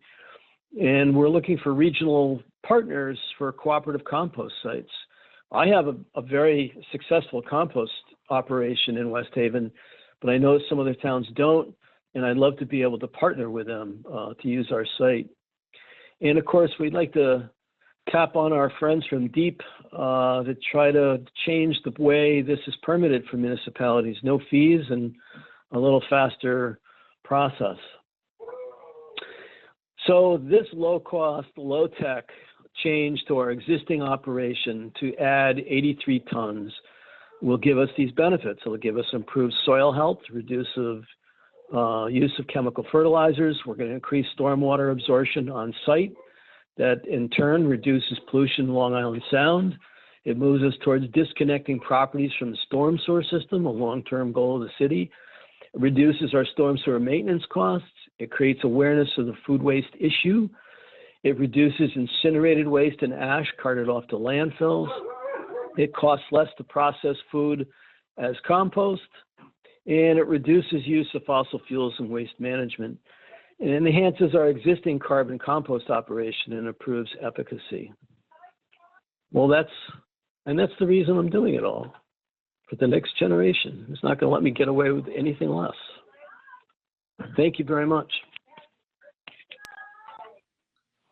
And we're looking for regional partners for cooperative compost sites. I have a very successful compost operation in West Haven, but I know some other towns don't, and I'd love to be able to partner with them to use our site. And of course, we'd like to tap on our friends from DEEP to try to change the way this is permitted for municipalities. No fees and a little faster process. So this low-cost, low-tech change to our existing operation to add 83 tons will give us these benefits. It'll give us improved soil health, reduce of use of chemical fertilizers. We're going to increase stormwater absorption on site. That in turn reduces pollution in Long Island Sound. It moves us towards disconnecting properties from the storm sewer system, a long-term goal of the city. It reduces our storm sewer maintenance costs. It creates awareness of the food waste issue. It reduces incinerated waste and ash carted off to landfills. It costs less to process food as compost. And it reduces use of fossil fuels and waste management. And it enhances our existing carbon compost operation and improves efficacy. Well, that's the reason I'm doing it all, for the next generation. It's not going to let me get away with anything less. Thank you very much.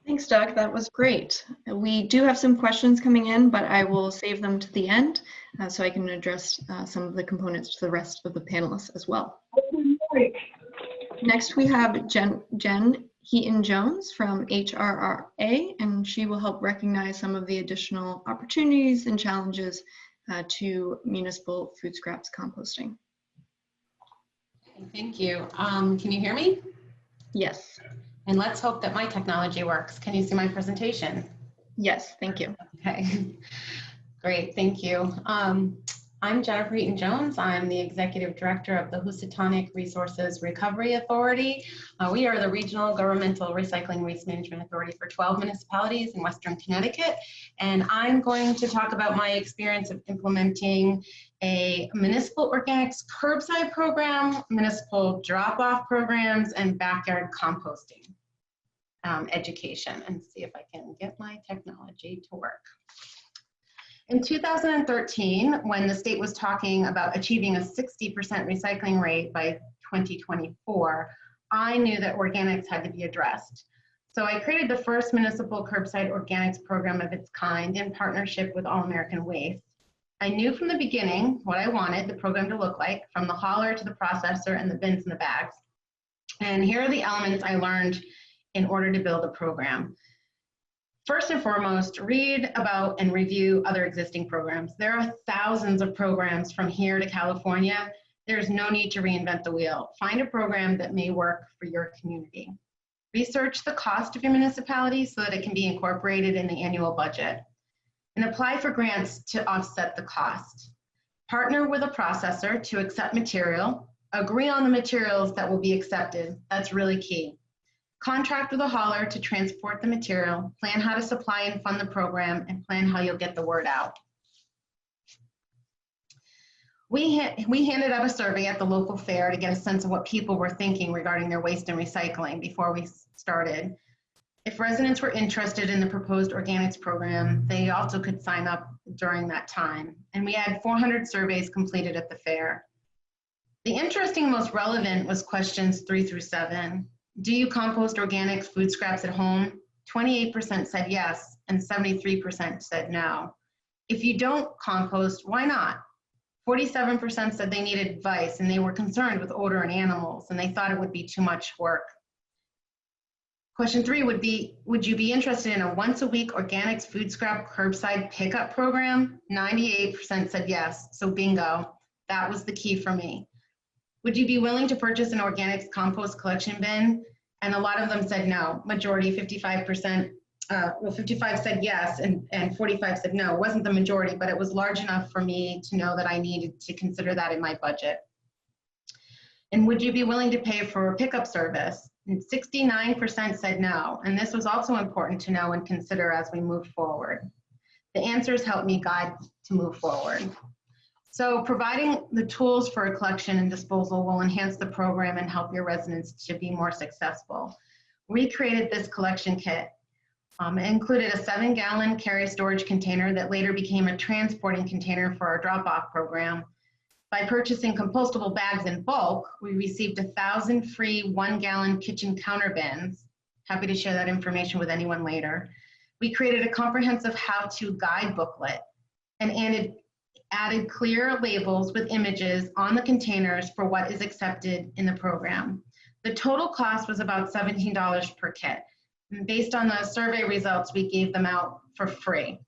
Thanks, Doug. That was great. We do have some questions coming in, but I will save them to the end so I can address some of the components to the rest of the panelists as well. Next, we have Jen Heaton-Jones from HRRA, and she will help recognize some of the additional opportunities and challenges to municipal food scraps composting. Thank you. Can you hear me? Yes. And let's hope that my technology works. Can you see my presentation? Yes, thank you. Okay, great, thank you. I'm Jennifer Eaton-Jones. I'm the Executive Director of the Housatonic Resources Recovery Authority. We are the regional governmental recycling waste management authority for 12 municipalities in Western Connecticut. And I'm going to talk about my experience of implementing a municipal organics curbside program, municipal drop-off programs, and backyard composting education, and see if I can get my technology to work. In 2013, when the state was talking about achieving a 60% recycling rate by 2024, I knew that organics had to be addressed. So I created the first municipal curbside organics program of its kind in partnership with All American Waste. I knew from the beginning what I wanted the program to look like, from the hauler to the processor and the bins and the bags. And here are the elements I learned in order to build a program. First and foremost, read about and review other existing programs. There are thousands of programs from here to California. There's no need to reinvent the wheel. Find a program that may work for your community. Research the cost of your municipality so that it can be incorporated in the annual budget. And apply for grants to offset the cost. Partner with a processor to accept material. Agree on the materials that will be accepted. That's really key. Contract with a hauler to transport the material, plan how to supply and fund the program, and plan how you'll get the word out. We handed out a survey at the local fair to get a sense of what people were thinking regarding their waste and recycling before we started. If residents were interested in the proposed organics program, they also could sign up during that time. And we had 400 surveys completed at the fair. The interesting and most relevant was questions 3 through 7. Do you compost organics food scraps at home? 28% said yes, and 73% said no. If you don't compost, why not? 47% said they needed advice and they were concerned with odor in animals and they thought it would be too much work. Question 3 would be, would you be interested in a once-a-week organics food scrap curbside pickup program? 98% said yes, so bingo. That was the key for me. Would you be willing to purchase an organics compost collection bin? And a lot of them said no. Majority, 55%, 55 said yes, and 45 said no. It wasn't the majority, but it was large enough for me to know that I needed to consider that in my budget. And would you be willing to pay for a pickup service? And 69% said no. And this was also important to know and consider as we move forward. The answers helped me guide to move forward. So providing the tools for a collection and disposal will enhance the program and help your residents to be more successful. We created this collection kit. It included a 7-gallon carry storage container that later became a transporting container for our drop-off program. By purchasing compostable bags in bulk, we received 1,000 free 1-gallon kitchen counter bins. Happy to share that information with anyone later. We created a comprehensive how-to guide booklet and added clear labels with images on the containers for what is accepted in the program. The total cost was about $17 per kit. And based on the survey results, we gave them out for free.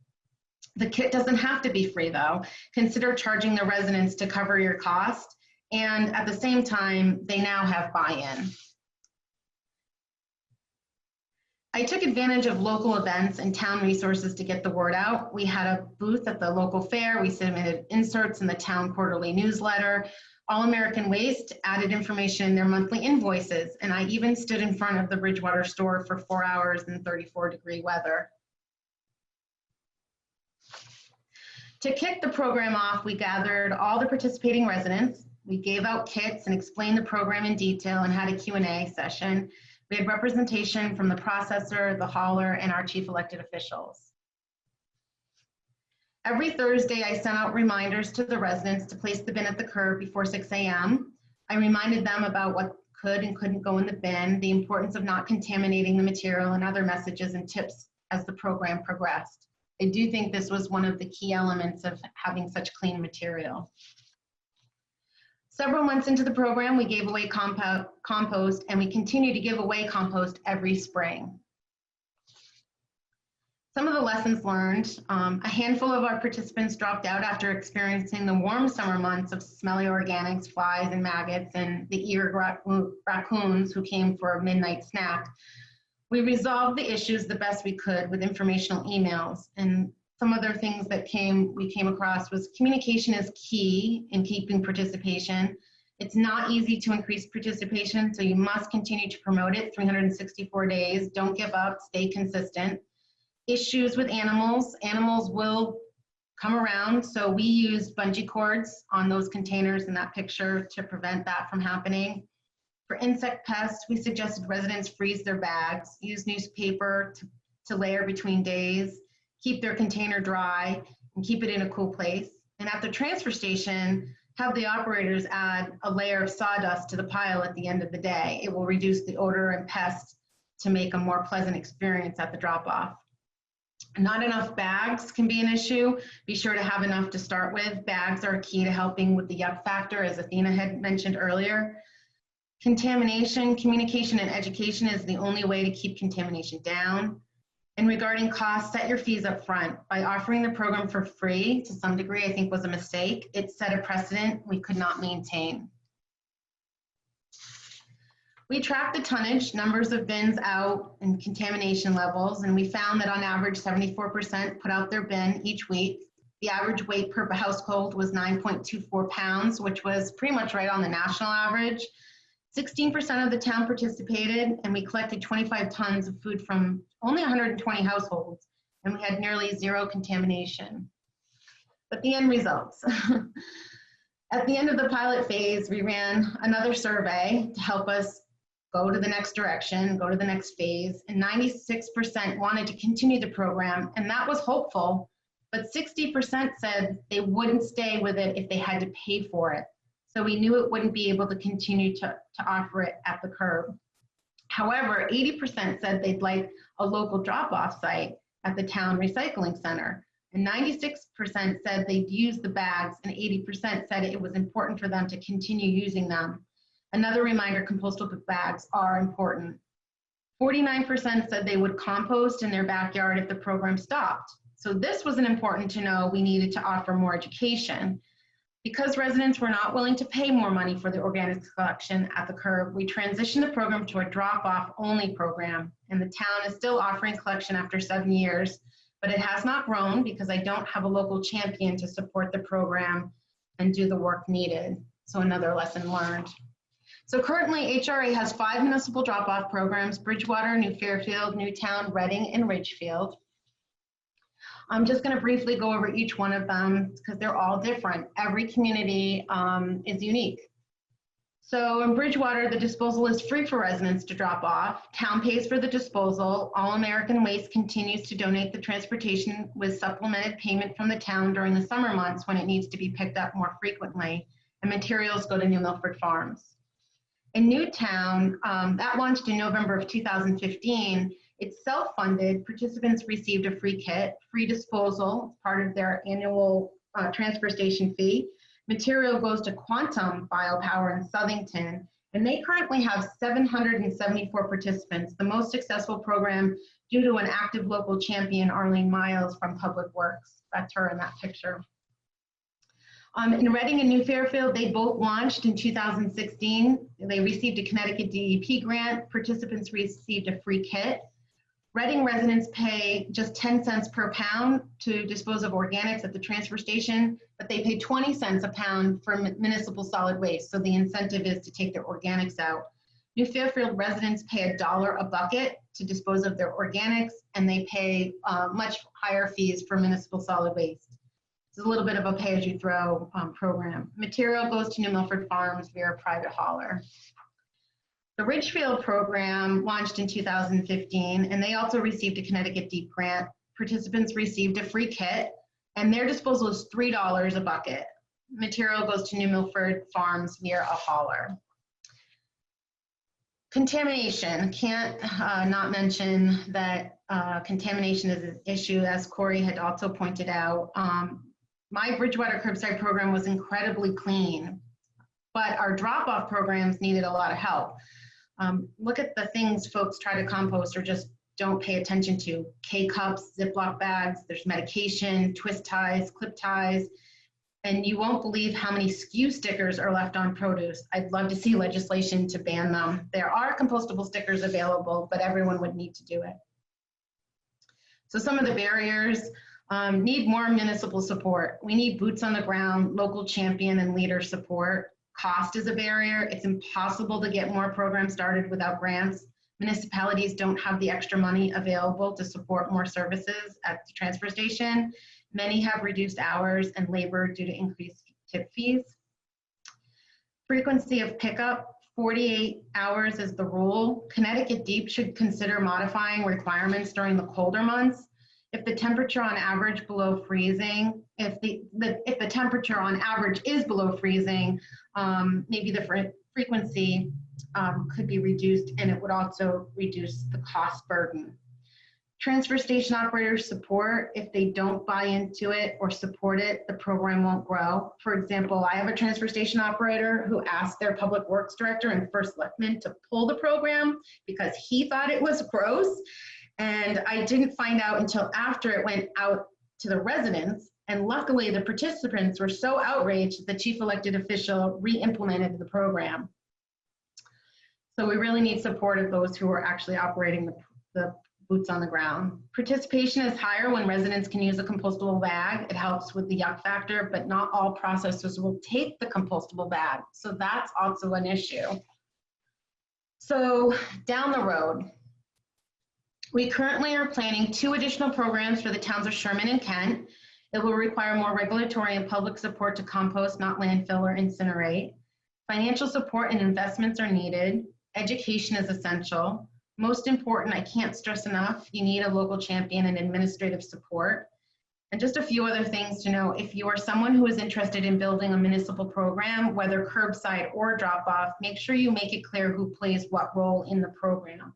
The kit doesn't have to be free though. Consider charging the residents to cover your cost, and at the same time, they now have buy-in. I took advantage of local events and town resources to get the word out. We had a booth at the local fair. We submitted inserts in the town quarterly newsletter. All American Waste added information in their monthly invoices, and I even stood in front of the Bridgewater store for 4 hours in 34-degree weather. To kick the program off, we gathered all the participating residents. We gave out kits and explained the program in detail and had a Q&A session. We had representation from the processor, the hauler, and our chief elected officials. Every Thursday, I sent out reminders to the residents to place the bin at the curb before 6 a.m. I reminded them about what could and couldn't go in the bin, the importance of not contaminating the material, and other messages and tips as the program progressed. I do think this was one of the key elements of having such clean material. Several months into the program, we gave away compost, and we continue to give away compost every spring. Some of the lessons learned, a handful of our participants dropped out after experiencing the warm summer months of smelly organics, flies and maggots, and the ear raccoons who came for a midnight snack. We resolved the issues the best we could with informational emails. And some other things that we came across was communication is key in keeping participation. It's not easy to increase participation, so you must continue to promote it 364 days. Don't give up, stay consistent. Issues with animals will come around, so we used bungee cords on those containers in that picture to prevent that from happening. For insect pests, we suggested residents freeze their bags, use newspaper to layer between days, keep their container dry, and keep it in a cool place. And at the transfer station, have the operators add a layer of sawdust to the pile at the end of the day. It will reduce the odor and pests to make a more pleasant experience at the drop-off. Not enough bags can be an issue. Be sure to have enough to start with. Bags are key to helping with the yuck factor, as Athena had mentioned earlier. Contamination, communication, and education is the only way to keep contamination down. And regarding costs, set your fees up front. By offering the program for free, to some degree, I think was a mistake. It set a precedent we could not maintain. We tracked the tonnage, numbers of bins out, and contamination levels, and we found that on average, 74% put out their bin each week. The average weight per household was 9.24 pounds, which was pretty much right on the national average. 16% of the town participated, and we collected 25 tons of food from only 120 households, and we had nearly zero contamination. But the end results. At the end of the pilot phase, we ran another survey to help us go to the next direction, go to the next phase, and 96% wanted to continue the program, and that was hopeful, but 60% said they wouldn't stay with it if they had to pay for it. So we knew it wouldn't be able to continue to offer it at the curb. However, 80% said they'd like a local drop-off site at the town recycling center, and 96% said they'd use the bags, and 80% said it was important for them to continue using them. Another reminder, compostable bags are important. 49% said they would compost in their backyard if the program stopped. So this was important to know. We needed to offer more education. Because residents were not willing to pay more money for the organics collection at the curb, we transitioned the program to a drop-off only program, and the town is still offering collection after 7 years, but it has not grown because I don't have a local champion to support the program and do the work needed. So another lesson learned. So currently, HRA has 5 municipal drop-off programs: Bridgewater, New Fairfield, Newtown, Reading, and Ridgefield. I'm just going to briefly go over each one of them because they're all different. Every community is unique. So in Bridgewater, the disposal is free for residents to drop off. Town pays for the disposal. All American Waste continues to donate the transportation with supplemented payment from the town during the summer months when it needs to be picked up more frequently, and materials go to New Milford Farms. In Newtown, that launched in November of 2015. It's self-funded. Participants received a free kit, free disposal, part of their annual transfer station fee. Material goes to Quantum Biopower in Southington, and they currently have 774 participants, the most successful program due to an active local champion, Arlene Miles from Public Works. That's her in that picture. In Reading and New Fairfield, they both launched in 2016. They received a Connecticut DEP grant. Participants received a free kit. Reading residents pay just 10 cents per pound to dispose of organics at the transfer station, but they pay 20 cents a pound for municipal solid waste. So the incentive is to take their organics out. New Fairfield residents pay $1 a bucket to dispose of their organics, and they pay much higher fees for municipal solid waste. It's a little bit of a pay-as-you-throw program. Material goes to New Milford Farms via a private hauler. The Ridgefield program launched in 2015, and they also received a Connecticut DEP grant. Participants received a free kit, and their disposal is $3 a bucket. Material goes to New Milford Farms via a hauler. Contamination. Can't not mention that contamination is an issue, as Corey had also pointed out. My Bridgewater curbside program was incredibly clean, but our drop-off programs needed a lot of help. Look at the things folks try to compost or just don't pay attention to. K-cups, Ziploc bags, there's medication, twist ties, clip ties, and you won't believe how many SKU stickers are left on produce. I'd love to see legislation to ban them. There are compostable stickers available, but everyone would need to do it. So some of the barriers, need more municipal support. We need boots on the ground, local champion and leader support. Cost is a barrier. It's impossible to get more programs started without grants. Municipalities don't have the extra money available to support more services at the transfer station. Many have reduced hours and labor due to increased tip fees. Frequency of pickup, 48 hours is the rule. Connecticut Deep should consider modifying requirements during the colder months. If the temperature on average below freezing, if the temperature on average is below freezing, maybe the frequency could be reduced, and it would also reduce the cost burden. Transfer station operators support, if they don't buy into it or support it, the program won't grow. For example, I have a transfer station operator who asked their public works director and first selectman to pull the program because he thought it was gross. And I didn't find out until after it went out to the residents. And luckily the participants were so outraged that the chief elected official re-implemented the program. So we really need support of those who are actually operating the boots on the ground. Participation is higher when residents can use a compostable bag. It helps with the yuck factor, but not all processors will take the compostable bag. So that's also an issue. So down the road, we currently are planning 2 additional programs for the towns of Sherman and Kent. It will require more regulatory and public support to compost, not landfill or incinerate. Financial support and investments are needed. Education is essential. Most important, I can't stress enough, you need a local champion and administrative support. And just a few other things to know. If you are someone who is interested in building a municipal program, whether curbside or drop-off, make sure you make it clear who plays what role in the program.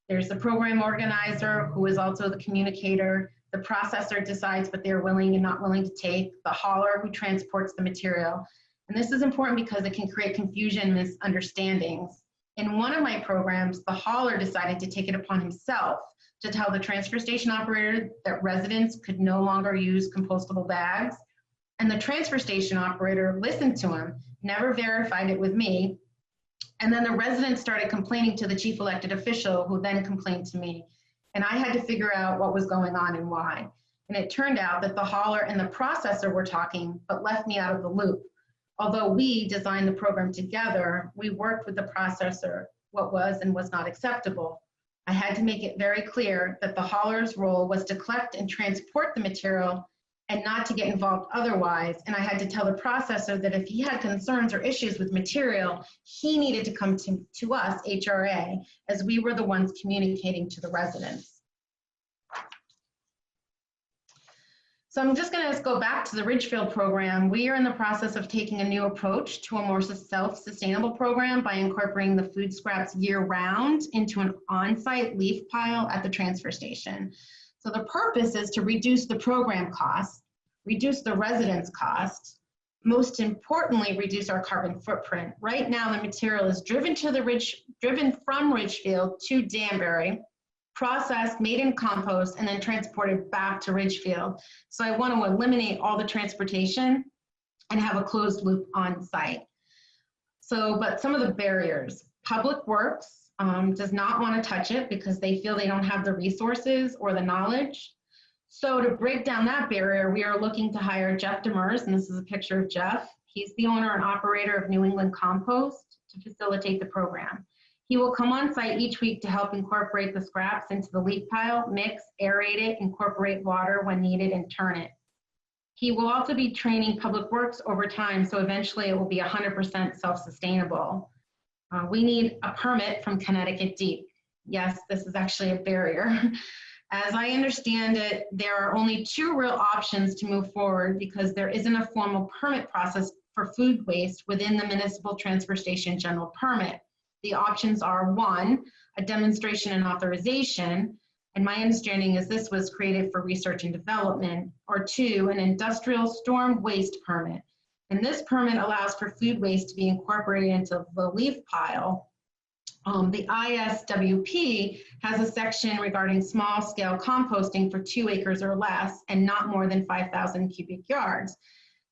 There's the program organizer who is also the communicator. The processor decides what they're willing and not willing to take. The hauler who transports the material. And this is important because it can create confusion and misunderstandings. In one of my programs, the hauler decided to take it upon himself to tell the transfer station operator that residents could no longer use compostable bags. And the transfer station operator listened to him, never verified it with me. And then the residents started complaining to the chief elected official, who then complained to me. And I had to figure out what was going on and why. And it turned out that the hauler and the processor were talking, but left me out of the loop. Although we designed the program together, we worked with the processor what was and was not acceptable. I had to make it very clear that the hauler's role was to collect and transport the material and not to get involved otherwise. And I had to tell the processor that if he had concerns or issues with material, he needed to come to us, HRA, as we were the ones communicating to the residents. So I'm just going to go back to the Ridgefield program. We are in the process of taking a new approach to a more self-sustainable program by incorporating the food scraps year-round into an on-site leaf pile at the transfer station. So the purpose is to reduce the program costs, reduce the residents' costs, most importantly, reduce our carbon footprint. Right now, the material is driven from Ridgefield to Danbury, processed, made in compost, and then transported back to Ridgefield. So I want to eliminate all the transportation and have a closed loop on site. So, but some of the barriers, Public Works does not want to touch it because they feel they don't have the resources or the knowledge. So to break down that barrier, we are looking to hire Jeff Demers, and this is a picture of Jeff. He's the owner and operator of New England Compost to facilitate the program. He will come on site each week to help incorporate the scraps into the leaf pile, mix, aerate it, incorporate water when needed, and turn it. He will also be training Public Works over time, so eventually it will be 100% self-sustainable. We need a permit from Connecticut Deep. Yes, this is actually a barrier. As I understand it, there are only 2 real options to move forward because there isn't a formal permit process for food waste within the municipal transfer station general permit. The options are 1, a demonstration and authorization, and my understanding is this was created for research and development, or 2, an industrial storm waste permit. And this permit allows for food waste to be incorporated into the leaf pile The ISWP has a section regarding small scale composting for 2 acres or less and not more than 5,000 cubic yards.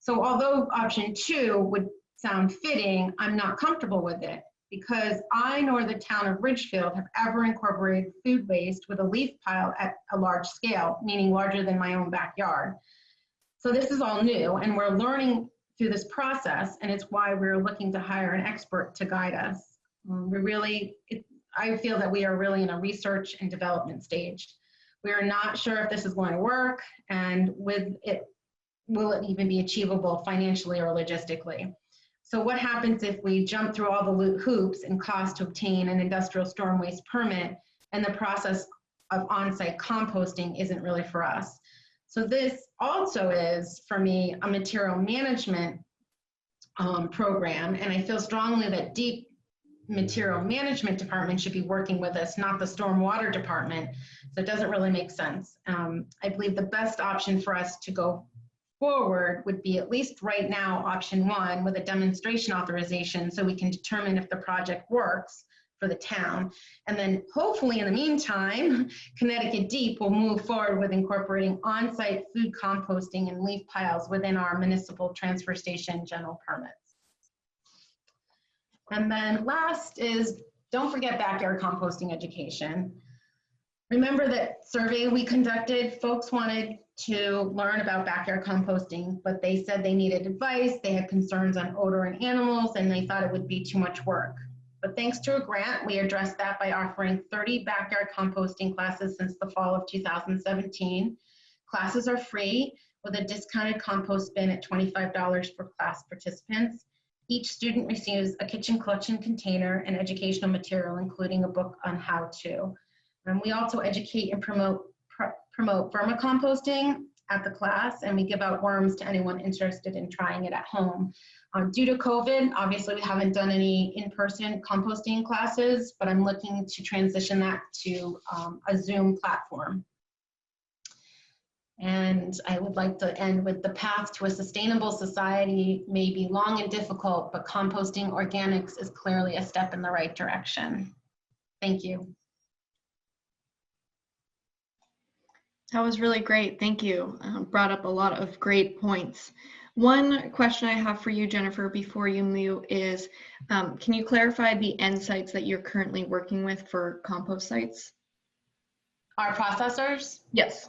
So although option 2 would sound fitting, I'm not comfortable with it because I nor the town of Ridgefield have ever incorporated food waste with a leaf pile at a large scale, meaning larger than my own backyard. So this is all new and we're learning through this process, and it's why we're looking to hire an expert to guide us. I feel that we are really in a research and development stage. We are not sure if this is going to work, and with it, will it even be achievable financially or logistically? So what happens if we jump through all the hoops and costs to obtain an industrial storm waste permit, and the process of on-site composting isn't really for us? So this also is, for me, a material management program, and I feel strongly that deep material management department should be working with us, not the stormwater department. So it doesn't really make sense. I believe the best option for us to go forward would be, at least right now, option 1 with a demonstration authorization so we can determine if the project works for the town. And then hopefully in the meantime, Connecticut Deep will move forward with incorporating on-site food composting and leaf piles within our municipal transfer station general permits. And then last is, don't forget backyard composting education. Remember that survey we conducted, folks wanted to learn about backyard composting, but they said they needed advice, they had concerns on odor and animals, and they thought it would be too much work. But thanks to a grant, we addressed that by offering 30 backyard composting classes since the fall of 2017. Classes are free with a discounted compost bin at $25 for class participants. Each student receives a kitchen collection container and educational material, including a book on how to. And we also educate and promote vermicomposting at the class, and we give out worms to anyone interested in trying it at home. Due to COVID, obviously we haven't done any in-person composting classes, but I'm looking to transition that to a Zoom platform. And I would like to end with, the path to a sustainable society may be long and difficult, but composting organics is clearly a step in the right direction. Thank you. That was really great. Thank you. Brought up a lot of great points. One question I have for you, Jennifer, before you move is, can you clarify the end sites that you're currently working with for compost sites? Our processors? Yes.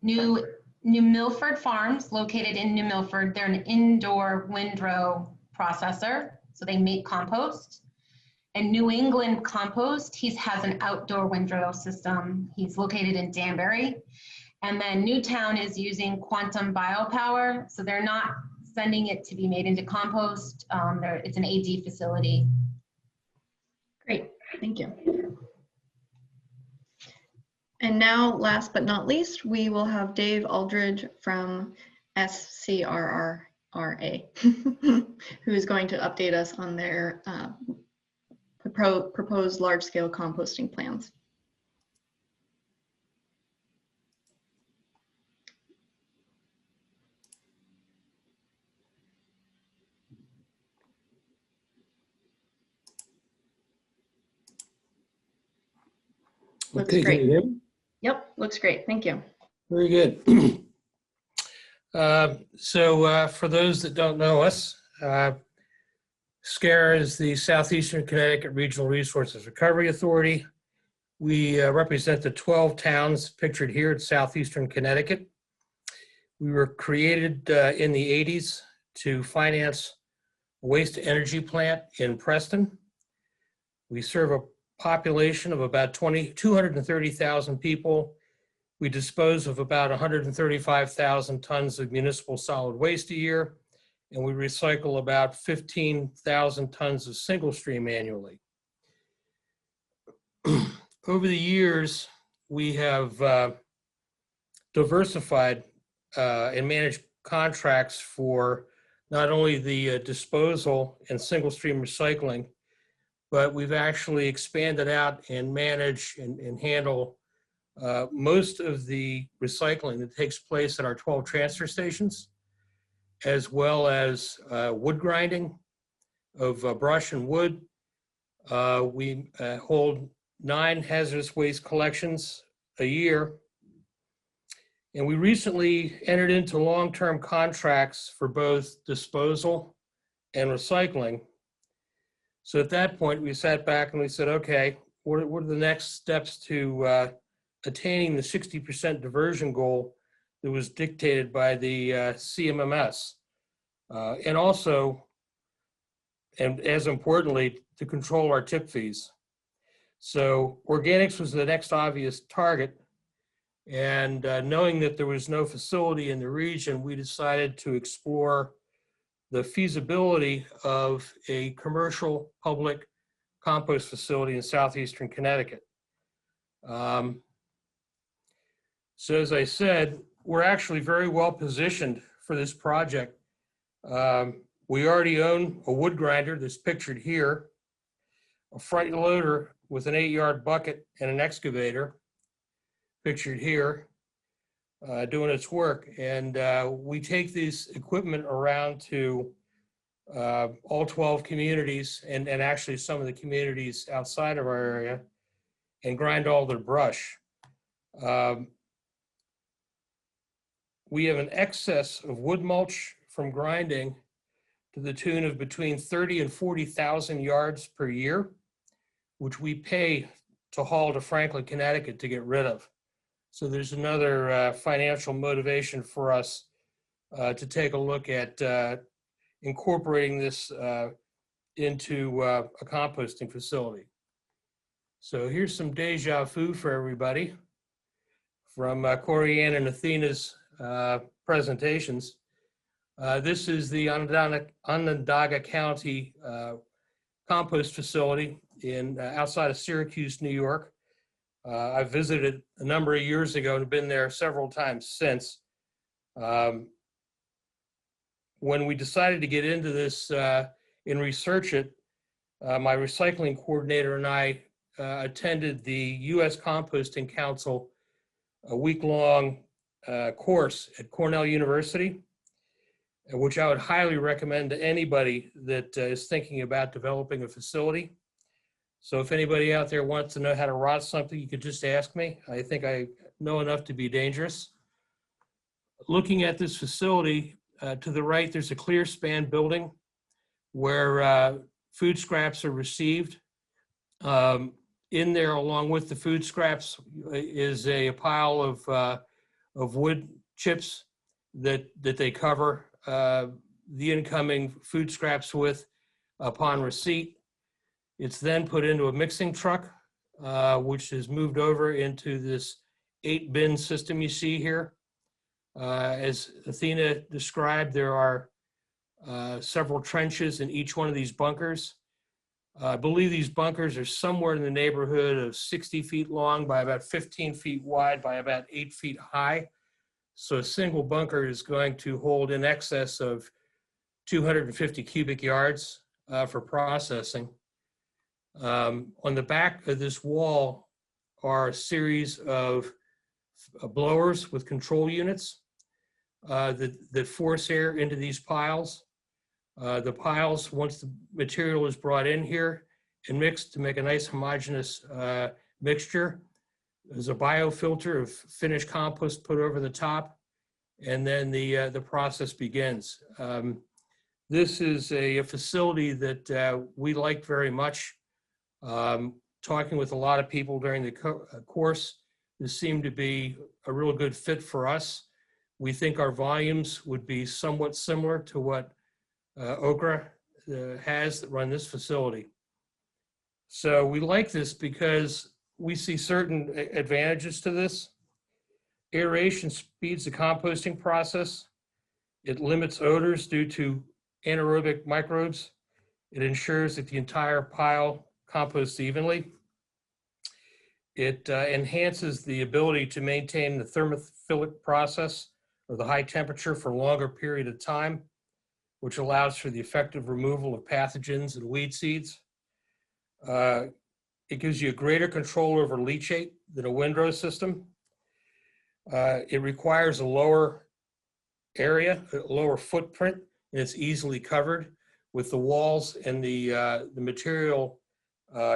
New Milford Farms, located in New Milford. They're an indoor windrow processor, so they make compost. And New England Compost, he has an outdoor windrow system. He's located in Danbury. And then Newtown is using quantum biopower, so they're not sending it to be made into compost. It's an AD facility. Great, thank you. And now, last but not least, we will have Dave Aldridge from SCRRA, who is going to update us on their proposed large-scale composting plans. Looks Okay, great. can you hear me? Yep, looks great. Thank you. Very good. For those that don't know us, SCARE is the Southeastern Connecticut Regional Resources Recovery Authority. We represent the 12 towns pictured here in Southeastern Connecticut. We were created in the 80s to finance a waste-to-energy plant in Preston. We serve a population of about 230,000 people. We dispose of about 135,000 tons of municipal solid waste a year, and we recycle about 15,000 tons of single stream annually. Over the years, we have diversified and managed contracts for not only the disposal and single stream recycling, but we've actually expanded out and manage and handle most of the recycling that takes place at our 12 transfer stations, as well as wood grinding of brush and wood, We hold 9 hazardous waste collections a year. And we recently entered into long-term contracts for both disposal and recycling. So at that point, we sat back and we said, okay, what are the next steps to attaining the 60% diversion goal that was dictated by the CMMS? And also, and as importantly, to control our tip fees. So organics was the next obvious target. And knowing that there was no facility in the region, we decided to explore the feasibility of a commercial public compost facility in southeastern Connecticut. So as I said, we're actually very well positioned for this project. We already own a wood grinder that's pictured here, a front loader with an 8-yard bucket and an excavator pictured here, doing its work. And we take this equipment around to all 12 communities and actually some of the communities outside of our area and grind all their brush. We have an excess of wood mulch from grinding to the tune of between 30 and 40,000 yards per year, which we pay to haul to Franklin, Connecticut to get rid of. So there's another financial motivation for us to take a look at incorporating this into a composting facility. So here's some deja vu for everybody from Corianne and Athena's presentations. This is the Onondaga County compost facility in outside of Syracuse, New York. I visited a number of years ago and have been there several times since. When we decided to get into this and research it, my recycling coordinator and I attended the U.S. Composting Council a week-long course at Cornell University, which I would highly recommend to anybody that is thinking about developing a facility. So if anybody out there wants to know how to rot something, you could just ask me. I think I know enough to be dangerous. Looking at this facility, to the right, there's a clear span building where food scraps are received. In there, along with the food scraps, is a pile of wood chips that they cover the incoming food scraps with upon receipt. It's then put into a mixing truck, which is moved over into this 8-bin system you see here. As Athena described, there are several trenches in each one of these bunkers. I believe these bunkers are somewhere in the neighborhood of 60 feet long by about 15 feet wide by about 8 feet high. So a single bunker is going to hold in excess of 250 cubic yards for processing. On the back of this wall are a series of blowers with control units that force air into these piles. The piles, once the material is brought in here and mixed to make a nice homogeneous mixture, there's a biofilter of finished compost put over the top, and then the process begins. This is a facility that we like very much. Talking with a lot of people during the course, this seemed to be a real good fit for us. We think our volumes would be somewhat similar to what Okra has that run this facility. So we like this because we see certain advantages to this. Aeration speeds the composting process. It limits odors due to anaerobic microbes. It ensures that the entire pile composts evenly. It enhances the ability to maintain the thermophilic process or the high temperature for a longer period of time, which allows for the effective removal of pathogens and weed seeds. It gives you a greater control over leachate than a windrow system. It requires a lower area, a lower footprint, and it's easily covered with the walls and the material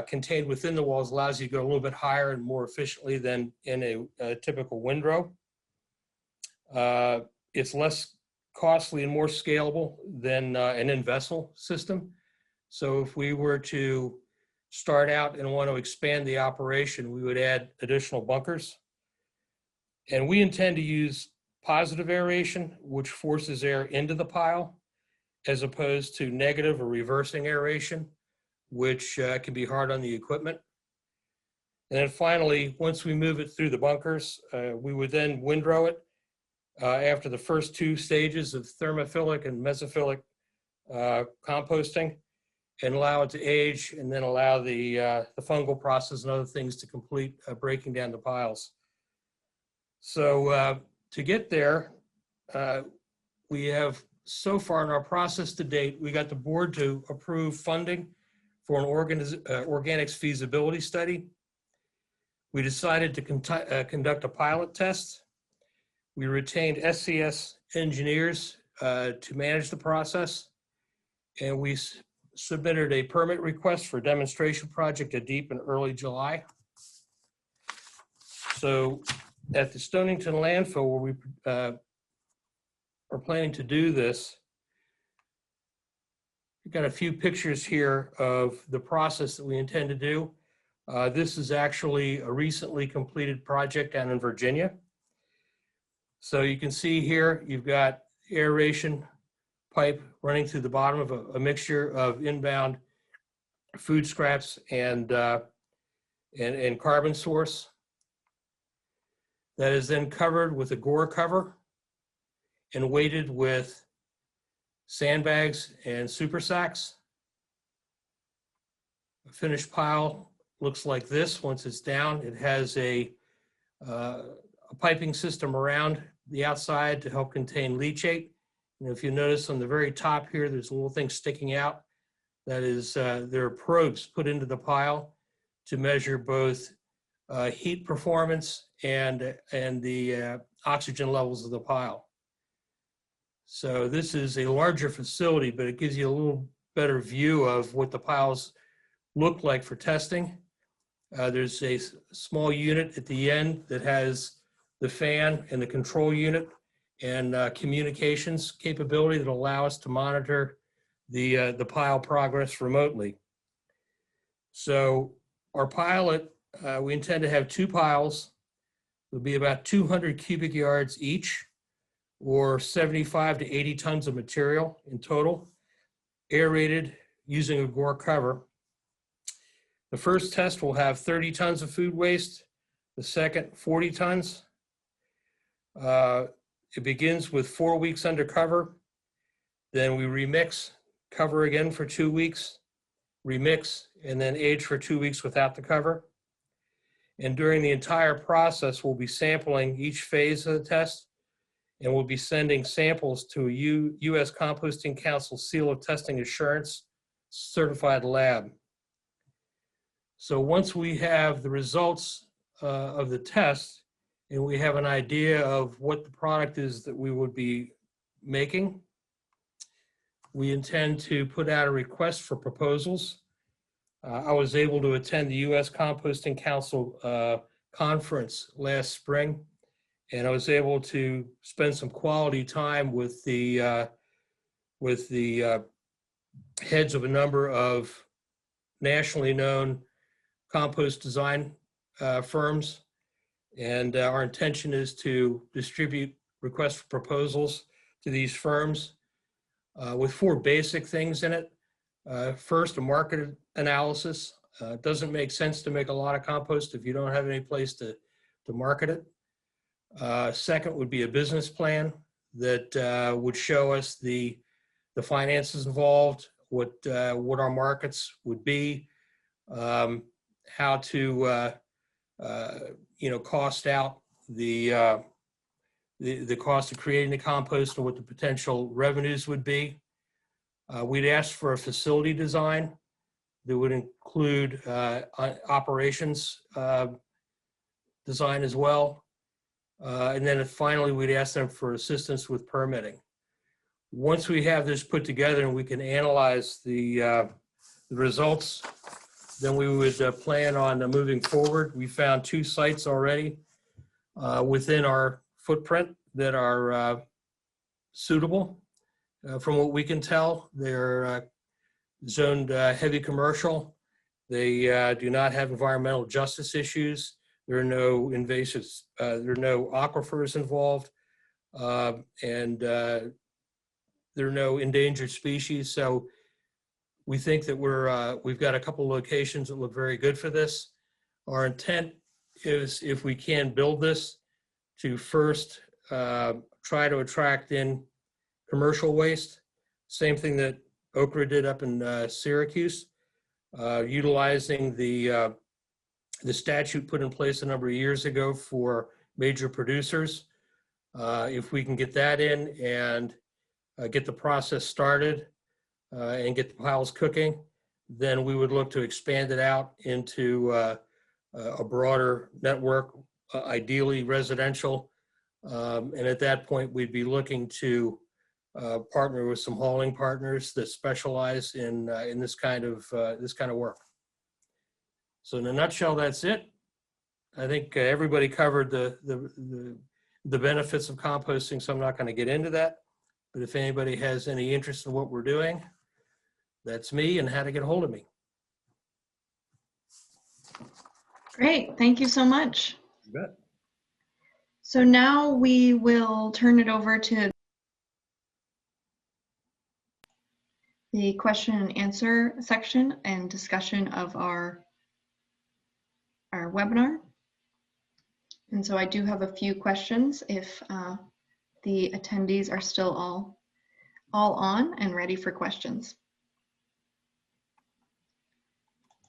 contained within the walls allows you to go a little bit higher and more efficiently than in a typical windrow. It's less costly and more scalable than an in-vessel system. So if we were to start out and want to expand the operation, we would add additional bunkers. And we intend to use positive aeration, which forces air into the pile, as opposed to negative or reversing aeration, which can be hard on the equipment. And then finally, once we move it through the bunkers, we would then windrow it after the first 2 stages of thermophilic and mesophilic composting, and allow it to age, and then allow the fungal process and other things to complete breaking down the piles. So to get there, we have so far in our process to date, we got the board to approve funding for an organics feasibility study. We decided to conduct a pilot test. We retained SCS engineers to manage the process, and we submitted a permit request for a demonstration project at DEEP in early July. So at the Stonington landfill, where we are planning to do this, we've got a few pictures here of the process that we intend to do. This is actually a recently completed project down in Virginia. So you can see here, you've got aeration pipe running through the bottom of a mixture of inbound food scraps and carbon source. That is then covered with a gore cover and weighted with sandbags and super sacks. A finished pile looks like this. Once it's down, it has a piping system around the outside to help contain leachate. And if you notice on the very top here, there's a little thing sticking out. That is, there are probes put into the pile to measure both heat performance and the oxygen levels of the pile. So this is a larger facility, but it gives you a little better view of what the piles look like for testing. There's a small unit at the end that has the fan and the control unit and communications capability that allow us to monitor the pile progress remotely. So our pilot, we intend to have 2 piles. It'll be about 200 cubic yards each, or 75 to 80 tons of material in total, aerated using a gore cover. The first test will have 30 tons of food waste, the second 40 tons. It begins with 4 weeks under cover. Then we remix, cover again for 2 weeks, remix, and then age for 2 weeks without the cover. And during the entire process, we'll be sampling each phase of the test, and we'll be sending samples to a U.S. Composting Council Seal of Testing Assurance certified lab. So once we have the results of the test, and we have an idea of what the product is that we would be making, we intend to put out a request for proposals. I was able to attend the U.S. Composting Council conference last spring, and I was able to spend some quality time with the heads of a number of nationally known compost design firms. And our intention is to distribute requests for proposals to these firms with 4 basic things in it. First, a market analysis. It doesn't make sense to make a lot of compost if you don't have any place to market it. Second would be a business plan that would show us the finances involved, what our markets would be, how to cost out the cost of creating the compost and what the potential revenues would be. We'd ask for a facility design that would include operations design as well. And then finally, we'd ask them for assistance with permitting. Once we have this put together and we can analyze the results then we would plan on moving forward. We found 2 sites already within our footprint that are suitable. From what we can tell, they're zoned heavy commercial. They do not have environmental justice issues. There are no invasive, there are no aquifers involved, and there are no endangered species. So we think that we've got a couple locations that look very good for this. Our intent is, if we can build this, to first try to attract in commercial waste. Same thing that Okra did up in Syracuse, utilizing the statute put in place a number of years ago for major producers. If we can get that in and get the process started and get the piles cooking, then we would look to expand it out into a broader network, ideally residential. And at that point, we'd be looking to partner with some hauling partners that specialize in this kind of work. So in a nutshell, that's it. I think everybody covered the benefits of composting, so I'm not going to get into that. But if anybody has any interest in what we're doing, that's me and how to get a hold of me. Great, thank you so much. You bet. So now we will turn it over to the question and answer section and discussion of our webinar. And so I do have a few questions if the attendees are still all on and ready for questions.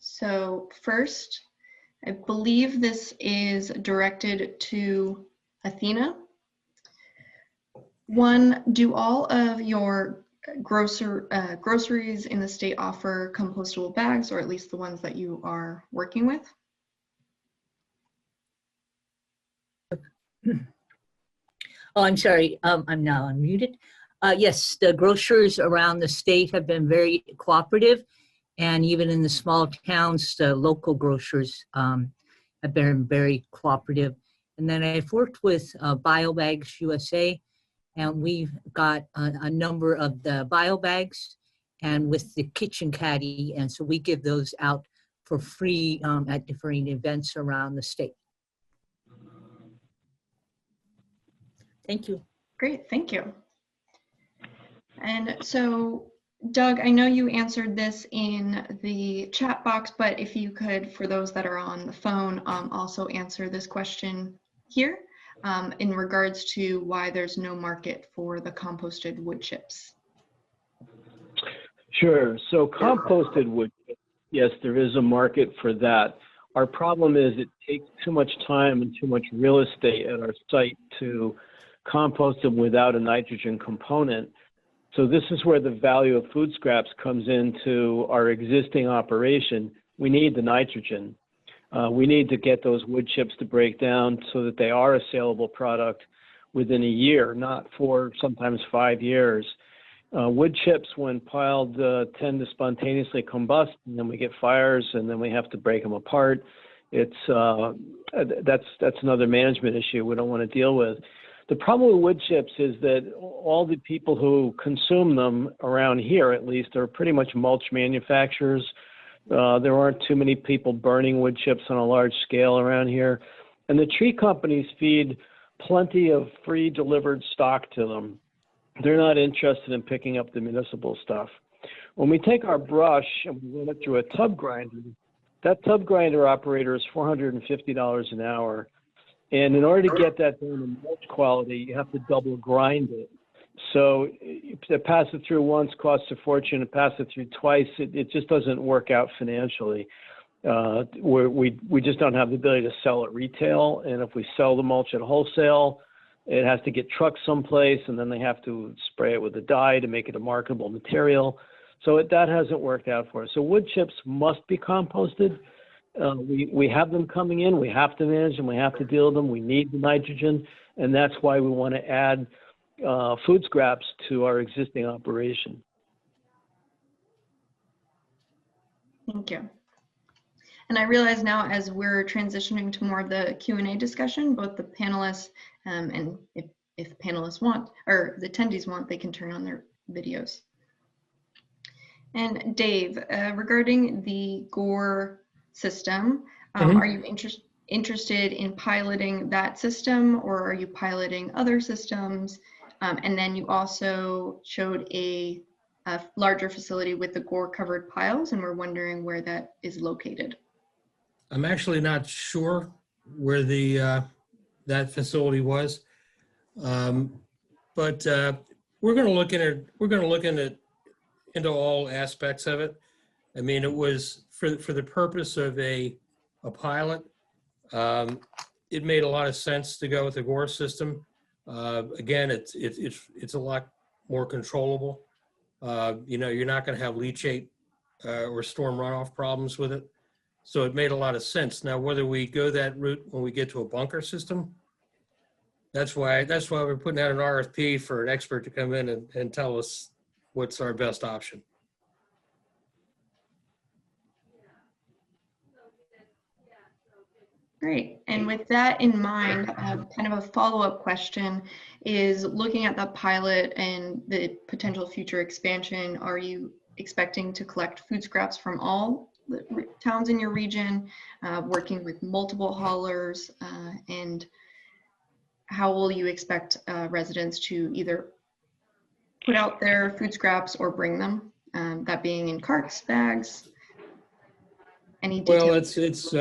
So first, I believe this is directed to Athena. One, do all of your groceries in the state offer compostable bags, or at least the ones that you are working with? Oh, I'm sorry. I'm now unmuted. Yes, the grocers around the state have been very cooperative, and even in the small towns, the local grocers have been very cooperative. And then I've worked with BioBags USA, and we've got a number of the BioBags and with the kitchen caddy, and so we give those out for free at different events around the state. Thank you. Great, thank you. And so, Doug, I know you answered this in the chat box, but if you could, for those that are on the phone, also answer this question here in regards to why there's no market for the composted wood chips. Sure. So composted wood, yes, there is a market for that. Our problem is it takes too much time and too much real estate at our site to compost them without a nitrogen component. So this is where the value of food scraps comes into our existing operation. We need the nitrogen. We need to get those wood chips to break down so that they are a saleable product within a year, not for sometimes 5 years. Wood chips, when piled, tend to spontaneously combust, and then we get fires, and then we have to break them apart. That's another management issue we don't want to deal with. The problem with wood chips is that all the people who consume them around here, at least, are pretty much mulch manufacturers. There aren't too many people burning wood chips on a large scale around here. And the tree companies feed plenty of free delivered stock to them. They're not interested in picking up the municipal stuff. When we take our brush and we run it through a tub grinder, that tub grinder operator is $450 an hour. And in order to get that down in mulch quality, you have to double grind it. So to pass it through once costs a fortune. To pass it through twice, it just doesn't work out financially. We just don't have the ability to sell at retail. And if we sell the mulch at wholesale, it has to get trucked someplace, and then they have to spray it with a dye to make it a marketable material. So that hasn't worked out for us. So wood chips must be composted. We have them coming in. We have to manage them. We have to deal with them. We need the nitrogen, and that's why we want to add food scraps to our existing operation. Thank you. And I realize now as we're transitioning to more of the Q&A discussion, both the panelists and if panelists want, or the attendees want, they can turn on their videos. And Dave, regarding the GORE system, are you interested in piloting that system, or are you piloting other systems? And then you also showed a larger facility with the GORE covered piles, and we're wondering where that is located. I'm actually not sure where the that facility was, but we're going to look at it. We're going to look into all aspects of it. I mean, it was for the purpose of a pilot. It made a lot of sense to go with the GORE system. Again, it's a lot more controllable. You know, you're not going to have leachate or storm runoff problems with it. So it made a lot of sense. Now, whether we go that route when we get to a bunker system, that's why we're putting out an RFP for an expert to come in and tell us what's our best option. Great. And with that in mind, kind of a follow-up question is looking at the pilot and the potential future expansion, are you expecting to collect food scraps from all the towns in your region, working with multiple haulers, and how will you expect residents to either put out their food scraps or bring them, that being in carts, bags, any details? Well, it's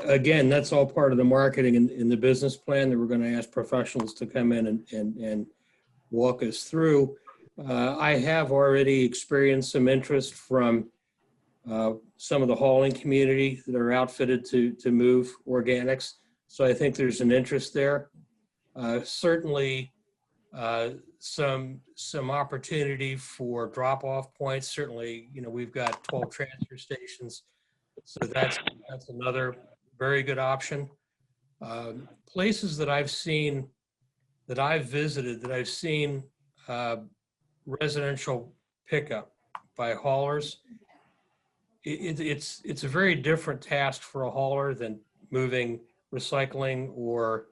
again, that's all part of the marketing in the business plan that we're going to ask professionals to come in and walk us through. I have already experienced some interest from some of the hauling community that are outfitted to move organics. So I think there's an interest there. Certainly some opportunity for drop-off points. Certainly, you know, we've got 12 transfer stations. So that's another very good option. Places that I've seen, that I've visited, that I've seen residential pickup by haulers, it's a very different task for a hauler than moving recycling or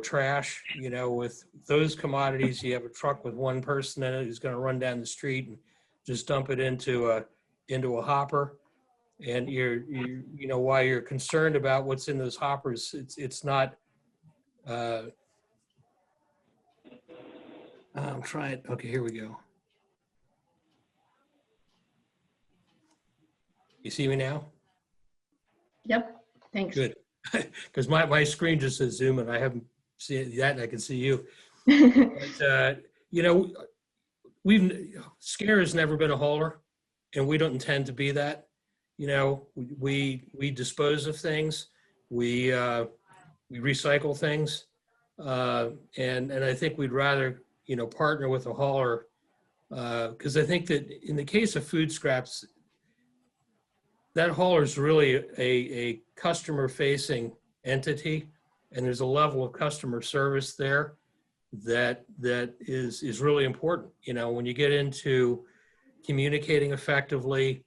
trash. You know, with those commodities, you have a truck with one person in it who's going to run down the street and just dump it into a hopper. And you know, while you're concerned about what's in those hoppers, it's not. I'm trying. Okay, here we go. You see me now? Yep, thanks. Good, because my screen just says Zoom, and I haven't seen that, and I can see you. But you know, Scare has never been a hauler, and we don't intend to be that. You know, we dispose of things, we recycle things, and I think we'd rather, you know, partner with a hauler, because I think that in the case of food scraps, that hauler is really a customer-facing entity, and there's a level of customer service there that is really important. You know, when you get into communicating effectively,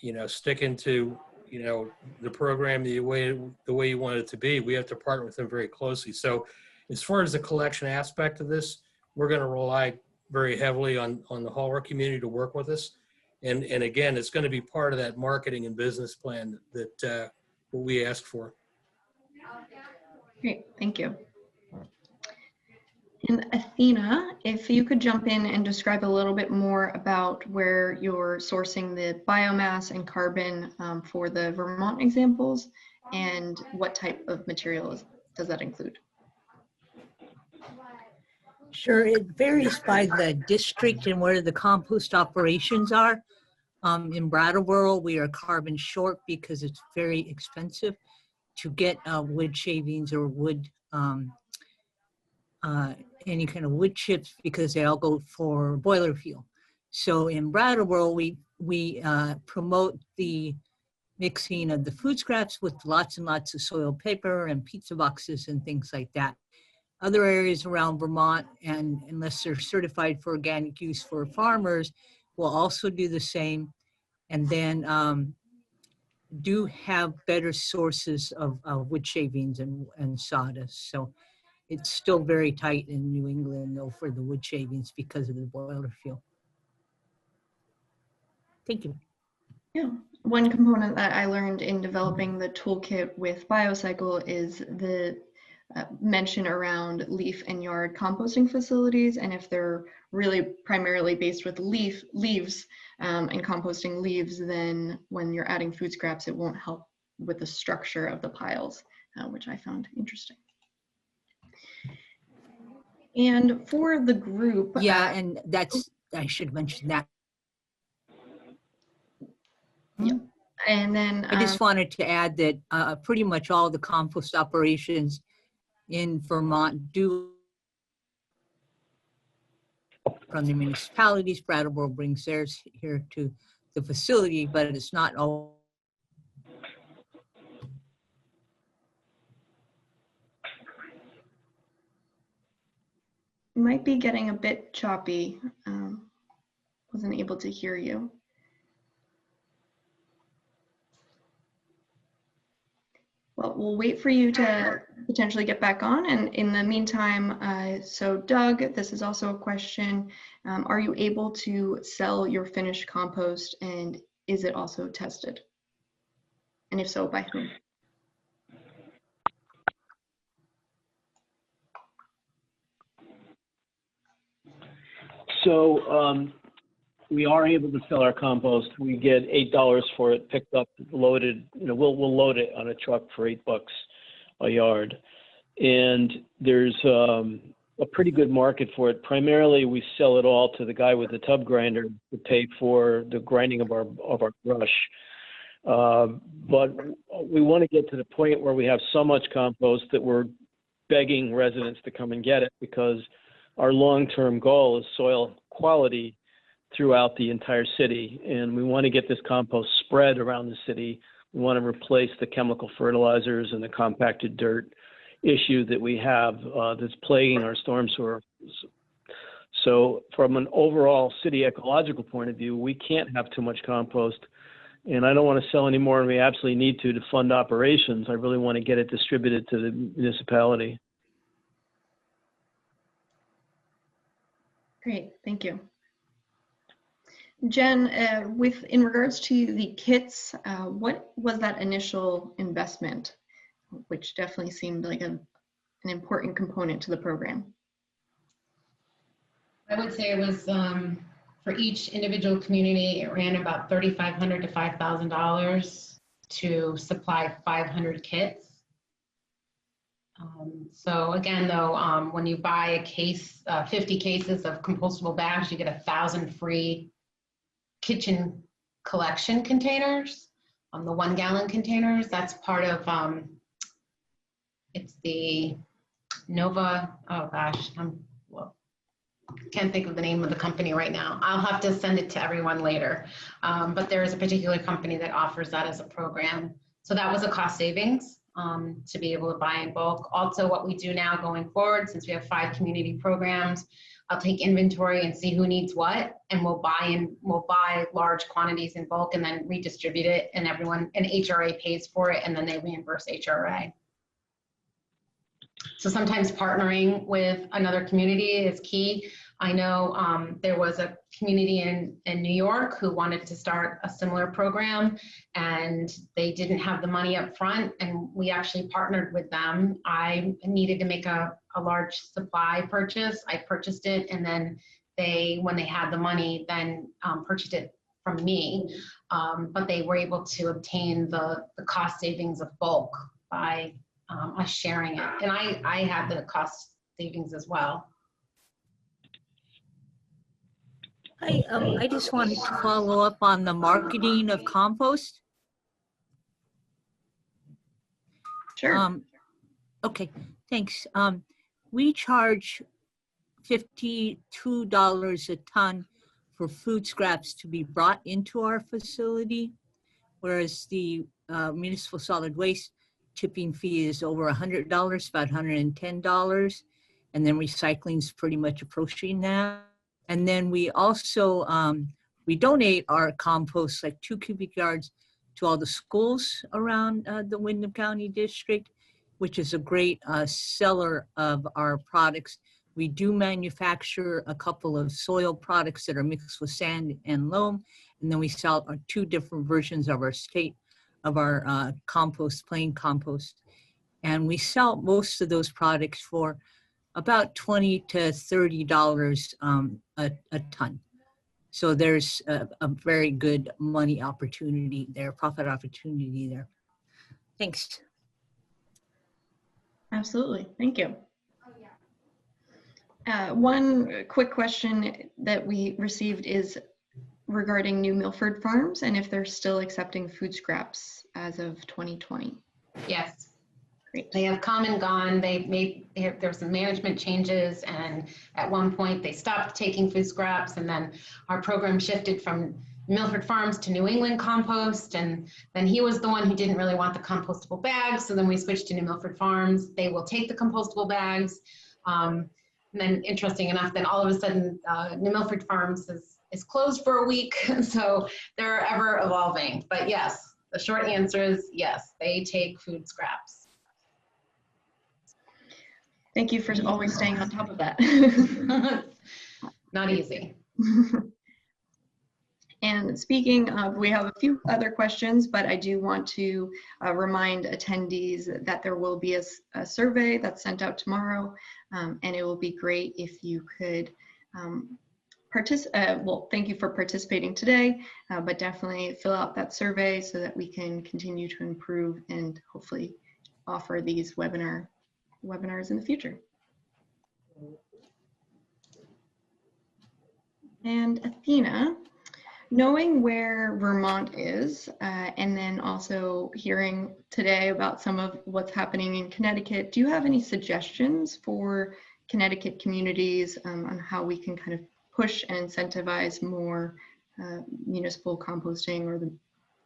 you know, sticking to, you know, the program the way you want it to be, we have to partner with them very closely. So as far as the collection aspect of this, we're going to rely very heavily on the hauler community to work with us. And again, it's going to be part of that marketing and business plan that what we ask for. Great, thank you. And Athena, if you could jump in and describe a little bit more about where you're sourcing the biomass and carbon for the Vermont examples, and what type of materials does that include? Sure, it varies by the district and where the compost operations are. In Brattleboro, we are carbon short because it's very expensive to get wood shavings or wood, any kind of wood chips, because they all go for boiler fuel. So in Brattleboro, we promote the mixing of the food scraps with lots and lots of soil paper and pizza boxes and things like that. Other areas around Vermont, and unless they're certified for organic use for farmers, will also do the same. And then do have better sources of wood shavings and sawdust. So it's still very tight in New England though for the wood shavings because of the boiler fuel. Thank you. Yeah, one component that I learned in developing the toolkit with BioCycle is the mention around leaf and yard composting facilities, and if they're really primarily based with leaves and composting leaves, then when you're adding food scraps, it won't help with the structure of the piles, which I found interesting. And for the group, Yeah, and that's, I should mention that. Yep. And then I just wanted to add that pretty much all the compost operations in Vermont do from the municipalities. Brattleboro brings theirs here to the facility, but it's not all. might be getting a bit choppy. Wasn't able to hear you. Well, we'll wait for you to potentially get back on. And in the meantime, so Doug, this is also a question. Are you able to sell your finished compost, and is it also tested? And if so, by whom? So we are able to sell our compost. We get $8 for it, picked up, loaded. You know, we'll load it on a truck for $8 a yard, and there's a pretty good market for it. Primarily, we sell it all to the guy with the tub grinder to pay for the grinding of our brush. But we want to get to the point where we have so much compost that we're begging residents to come and get it, because our long-term goal is soil quality throughout the entire city, and we want to get this compost spread around the city. We want to replace the chemical fertilizers and the compacted dirt issue that we have that's plaguing our storm sewer. So from an overall city ecological point of view, we can't have too much compost, and I don't want to sell any more than we absolutely need to fund operations. I really want to get it distributed to the municipality. Great, thank you. Jen, in regards to the kits, what was that initial investment, which definitely seemed like an important component to the program? I would say it was for each individual community, it ran about $3,500 to $5,000 to supply 500 kits. So again, though, when you buy a case, 50 cases of compostable bags, you get 1,000 free kitchen collection containers, the 1 gallon containers. That's part of, it's the Nova, oh gosh, can't think of the name of the company right now. I'll have to send it to everyone later. But there is a particular company that offers that as a program. So that was a cost savings to be able to buy in bulk. Also, what we do now going forward, since we have 5 community programs, I'll take inventory and see who needs what, and we'll buy large quantities in bulk and then redistribute it, and HRA pays for it, and then they reimburse HRA. So sometimes partnering with another community is key. I know there was a community in New York who wanted to start a similar program, and they didn't have the money up front, and we actually partnered with them. I needed to make a large supply purchase. I purchased it, and then when they had the money, then purchased it from me. But they were able to obtain the cost savings of bulk by us sharing it. And I had the cost savings as well. I just wanted to follow up on the marketing of compost. Sure. Okay, thanks. We charge $52 a ton for food scraps to be brought into our facility, whereas the municipal solid waste tipping fee is over $100, about $110, and then recycling is pretty much approaching that. And then we also we donate our compost, like 2 cubic yards, to all the schools around the Windham County District, which is a great seller of our products. We do manufacture a couple of soil products that are mixed with sand and loam, and then we sell 2 different versions of our compost, plain compost. And we sell most of those products for about $20 to $30 a ton. So there's a very good money opportunity there, profit opportunity there. Thanks. Absolutely. Thank you. One quick question that we received is regarding New Milford Farms and if they're still accepting food scraps as of 2020. Yes. Great. They have come and gone. There were some management changes, and at one point they stopped taking food scraps, and then our program shifted from Milford Farms to New England Compost, and then he was the one who didn't really want the compostable bags, so then we switched to New Milford Farms. They will take the compostable bags. And then interesting enough, then all of a sudden New Milford Farms is closed for a week, so they're ever evolving. But yes, the short answer is yes, they take food scraps. Thank you for always staying on top of that. Not easy. And speaking of, we have a few other questions, but I do want to remind attendees that there will be a survey that's sent out tomorrow, and it will be great if you could well, thank you for participating today, but definitely fill out that survey so that we can continue to improve and hopefully offer these webinars in the future. And Athena, knowing where Vermont is, and then also hearing today about some of what's happening in Connecticut, do you have any suggestions for Connecticut communities on how we can kind of push and incentivize more municipal composting or the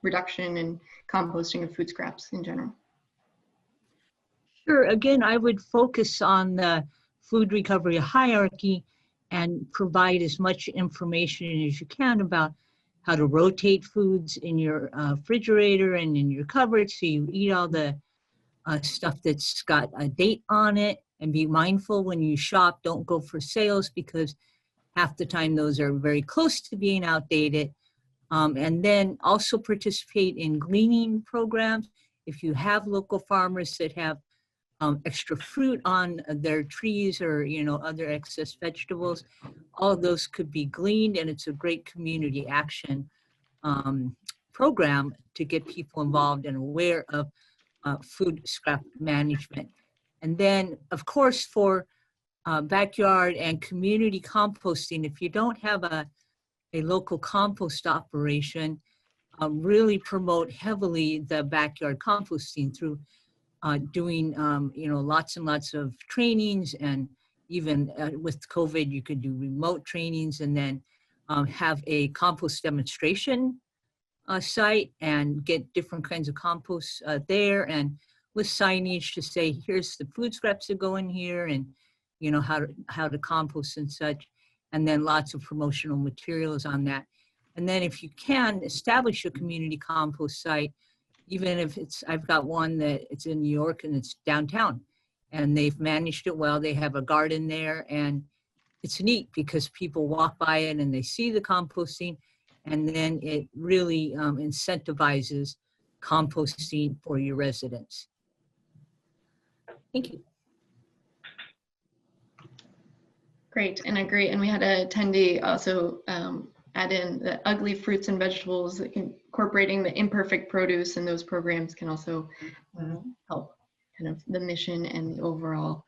reduction in composting of food scraps in general? Sure. Again, I would focus on the food recovery hierarchy and provide as much information as you can about how to rotate foods in your refrigerator and in your cupboard so you eat all the stuff that's got a date on it, and be mindful when you shop. Don't go for sales because half the time those are very close to being outdated. And then also participate in gleaning programs. If you have local farmers that have extra fruit on their trees or, other excess vegetables, all of those could be gleaned, and it's a great community action program to get people involved and aware of food scrap management. And then, of course, for backyard and community composting, if you don't have a local compost operation, really promote heavily the backyard composting through doing, lots and lots of trainings, and even with COVID, you could do remote trainings, and then have a compost demonstration site and get different kinds of compost there, and with signage to say, here's the food scraps that go in here, and how to compost and such, and then lots of promotional materials on that. And then if you can, establish a community compost site, even if I've got one that it's in New York and it's downtown, and they've managed it well. They have a garden there, and it's neat because people walk by it and they see the composting, and then it really incentivizes composting for your residents. Thank you. Great, and agree. And we had an attendee also add in the ugly fruits and vegetables, incorporating the imperfect produce, and those programs can also help kind of the mission and the overall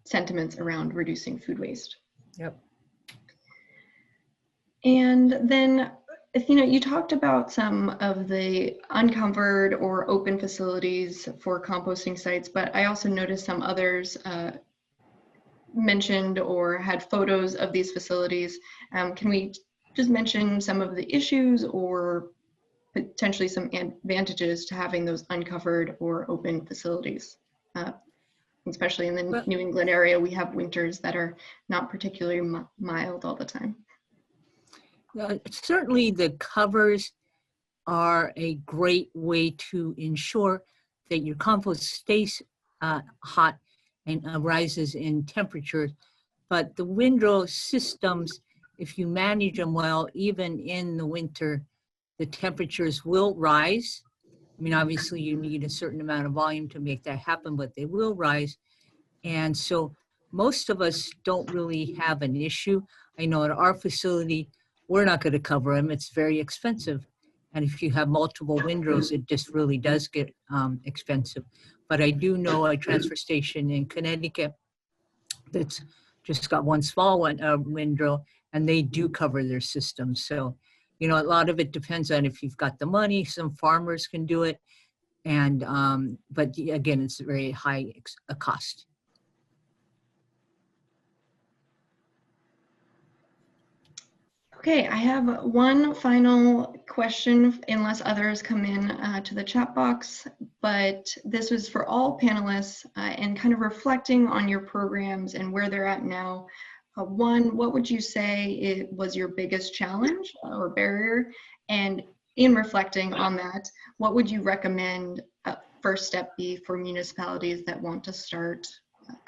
sentiments around reducing food waste. Yep. And then, Athena, you talked about some of the uncovered or open facilities for composting sites, but I also noticed some others mentioned or had photos of these facilities. Can we just mention some of the issues or potentially some advantages to having those uncovered or open facilities? Especially in the New England area, we have winters that are not particularly mild all the time. Certainly the covers are a great way to ensure that your compost stays hot and rises in temperature. But the windrow systems, if you manage them well, even in the winter, the temperatures will rise. I mean, obviously you need a certain amount of volume to make that happen, but they will rise. And so most of us don't really have an issue. I know at our facility, we're not going to cover them. It's very expensive. And if you have multiple windrows, it just really does get expensive. But I do know a transfer station in Connecticut that's just got one small one windrow, and they do cover their systems. So, you know, a lot of it depends on if you've got the money. Some farmers can do it. And, but again, it's very high a cost. Okay, I have one final question, unless others come in to the chat box, but this was for all panelists and kind of reflecting on your programs and where they're at now. One, what would you say it was your biggest challenge or barrier? And in reflecting on that, what would you recommend first step be for municipalities that want to start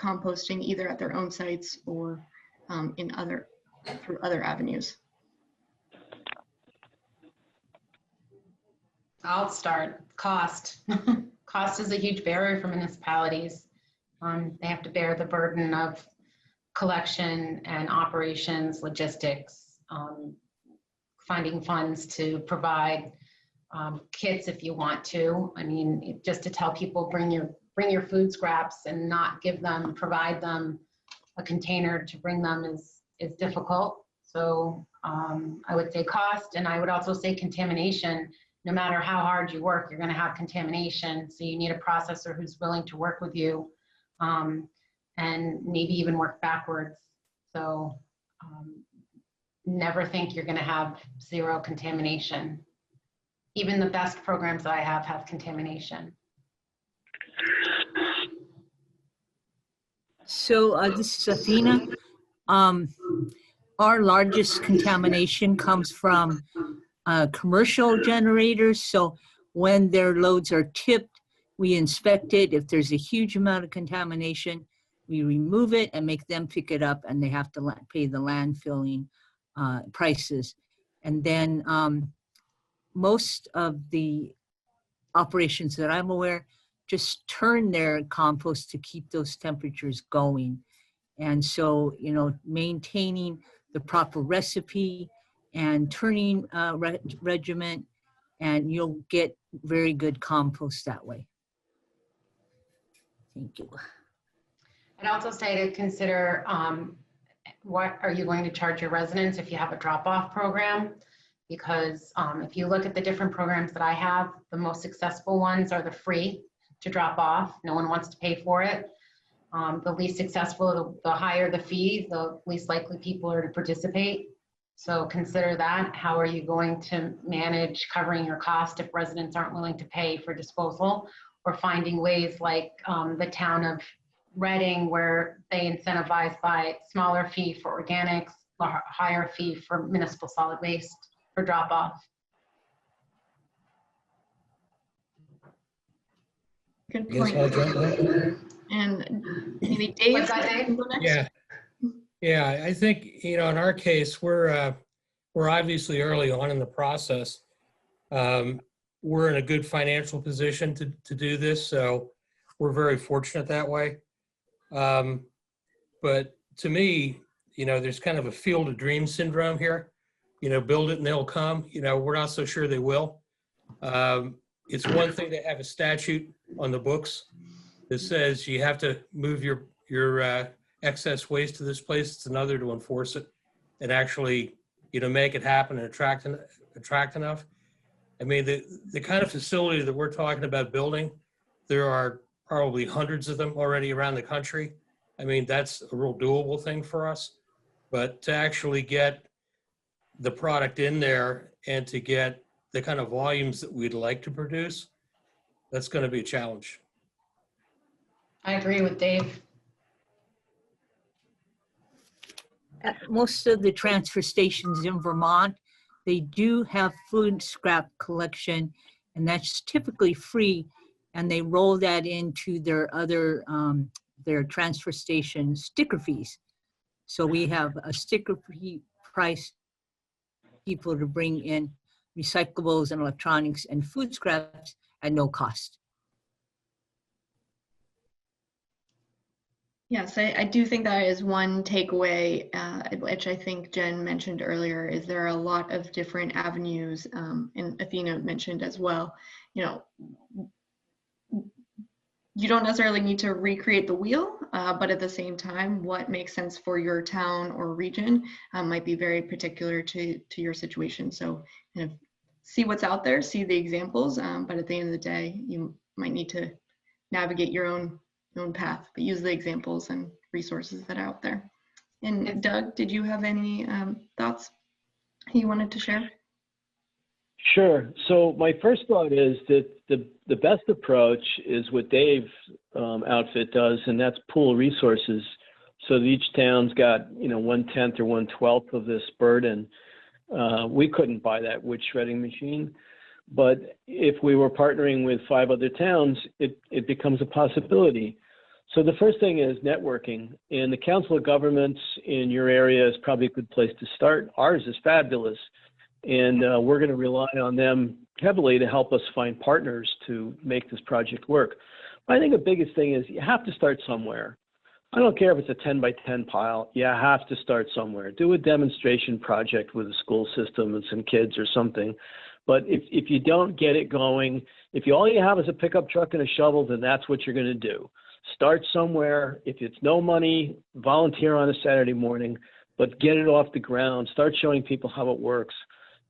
composting either at their own sites or through other avenues? I'll start. Cost. Cost is a huge barrier for municipalities. They have to bear the burden of collection and operations, logistics, finding funds to provide kits if you want to. I mean, just to tell people bring your food scraps and not provide them a container to bring them is difficult. So I would say cost, and I would also say contamination. No matter how hard you work, you're going to have contamination. So you need a processor who's willing to work with you and maybe even work backwards. So never think you're going to have zero contamination. Even the best programs that I have contamination. So this is Athena. Our largest contamination comes from commercial generators. So when their loads are tipped, we inspect it. If there's a huge amount of contamination, we remove it and make them pick it up, and they have to pay the landfilling prices. And then most of the operations that I'm aware just turn their compost to keep those temperatures going. And so, you know, maintaining the proper recipe and turning regimen, and you'll get very good compost that way. Thank you. I'd also say to consider what are you going to charge your residents if you have a drop-off program? Because if you look at the different programs that I have, the most successful ones are the free to drop off. No one wants to pay for it. The least successful, the higher the fee, the least likely people are to participate. So consider that. How are you going to manage covering your cost if residents aren't willing to pay for disposal, or finding ways like the town of Reading, where they incentivize by smaller fee for organics, higher fee for municipal solid waste for drop off. Good Yes, point. I'll jump in. And maybe Dave? What's that, Dave? can go next? Yeah. Yeah, I think, you know, in our case, we're obviously early on in the process. We're in a good financial position to do this, so we're very fortunate that way. But to me, you know, there's kind of a field of dreams syndrome here. You know, build it and they'll come. You know, we're not so sure they will. It's one thing to have a statute on the books that says you have to move your excess waste to this place. It's another to enforce it and actually, you know, make it happen and attract enough. I mean, the kind of facility that we're talking about building, there are probably hundreds of them already around the country. I mean, that's a real doable thing for us. But to actually get the product in there and to get the kind of volumes that we'd like to produce, that's going to be a challenge. I agree with Dave. At most of the transfer stations in Vermont, they do have food scrap collection, and that's typically free, and they roll that into their other, their transfer station sticker fees. So we have a sticker fee price people to bring in recyclables and electronics and food scraps at no cost. Yes, I do think that is one takeaway, which I think Jen mentioned earlier, is there are a lot of different avenues, and Athena mentioned as well. You know, you don't necessarily need to recreate the wheel, but at the same time, what makes sense for your town or region might be very particular to your situation. So kind of see what's out there, see the examples, but at the end of the day, you might need to navigate your own path, but use the examples and resources that are out there. And Doug, did you have any thoughts you wanted to share? Sure. So my first thought is that the best approach is what Dave's outfit does, and that's pool resources. So that each town's got, 1/10 or 1/12 of this burden. We couldn't buy that wood shredding machine, but if we were partnering with 5 other towns, it becomes a possibility. So the first thing is networking, and the Council of Governments in your area is probably a good place to start. Ours is fabulous, and we're going to rely on them heavily to help us find partners to make this project work. I think the biggest thing is you have to start somewhere. I don't care if it's a 10 by 10 pile, you have to start somewhere. Do a demonstration project with a school system and some kids or something. But if you don't get it going, if all you have is a pickup truck and a shovel, then that's what you're going to do. Start somewhere. If it's no money, volunteer on a Saturday morning, but get it off the ground. Start showing people how it works,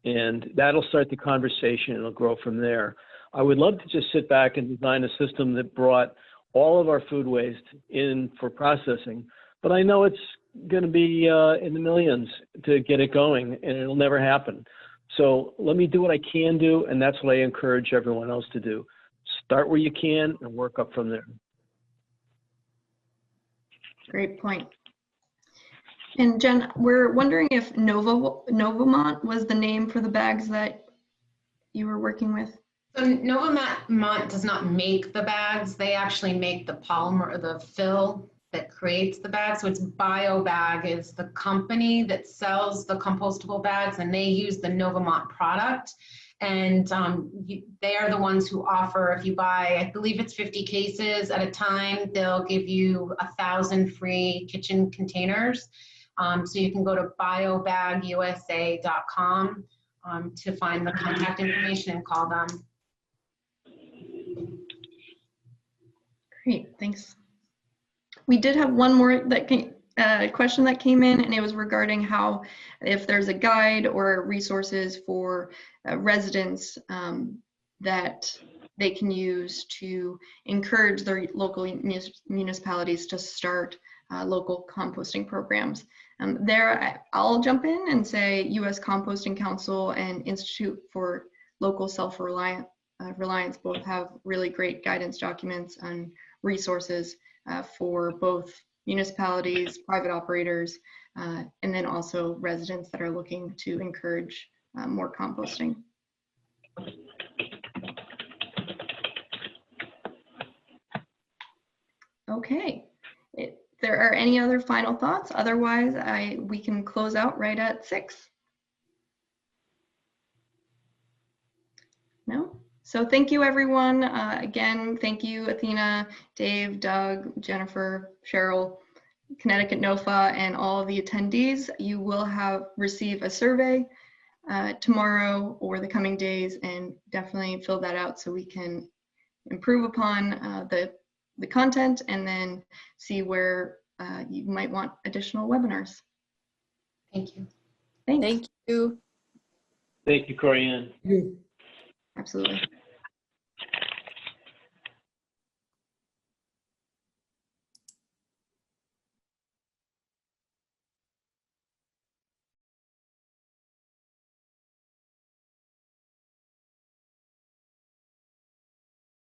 and that'll start the conversation, and it'll grow from there. I would love to just sit back and design a system that brought all of our food waste in for processing, but I know it's going to be in the millions to get it going, and it'll never happen. So let me do what I can do, and that's what I encourage everyone else to do. Start where you can and work up from there. Great point. And Jen, we're wondering if Novamont was the name for the bags that you were working with. So Novamont does not make the bags. They actually make the polymer or the fill that creates the bag. So it's BioBag is the company that sells the compostable bags, and they use the Novamont product. And they are the ones who offer, if you buy, I believe it's 50 cases at a time, they'll give you 1,000 free kitchen containers. So you can go to biobagusa.com to find the contact information and call them. Great, thanks. We did have one more question that came in, and it was regarding how if there's a guide or resources for residents that they can use to encourage their local municipalities to start local composting programs. There, I'll jump in and say U.S. Composting Council and Institute for Local Self-Reliance both have really great guidance documents and resources for both municipalities, private operators, and then also residents that are looking to encourage more composting. Okay, if there are any other final thoughts, otherwise we can close out right at 6. No? So thank you, everyone. Again, thank you, Athena, Dave, Doug, Jennifer, Cheryl, Connecticut NOFA, and all of the attendees. You will receive a survey tomorrow or the coming days, and definitely fill that out so we can improve upon the content and then see where you might want additional webinars. Thank you. Thanks. Thank you. Thank you, Corianne. Absolutely.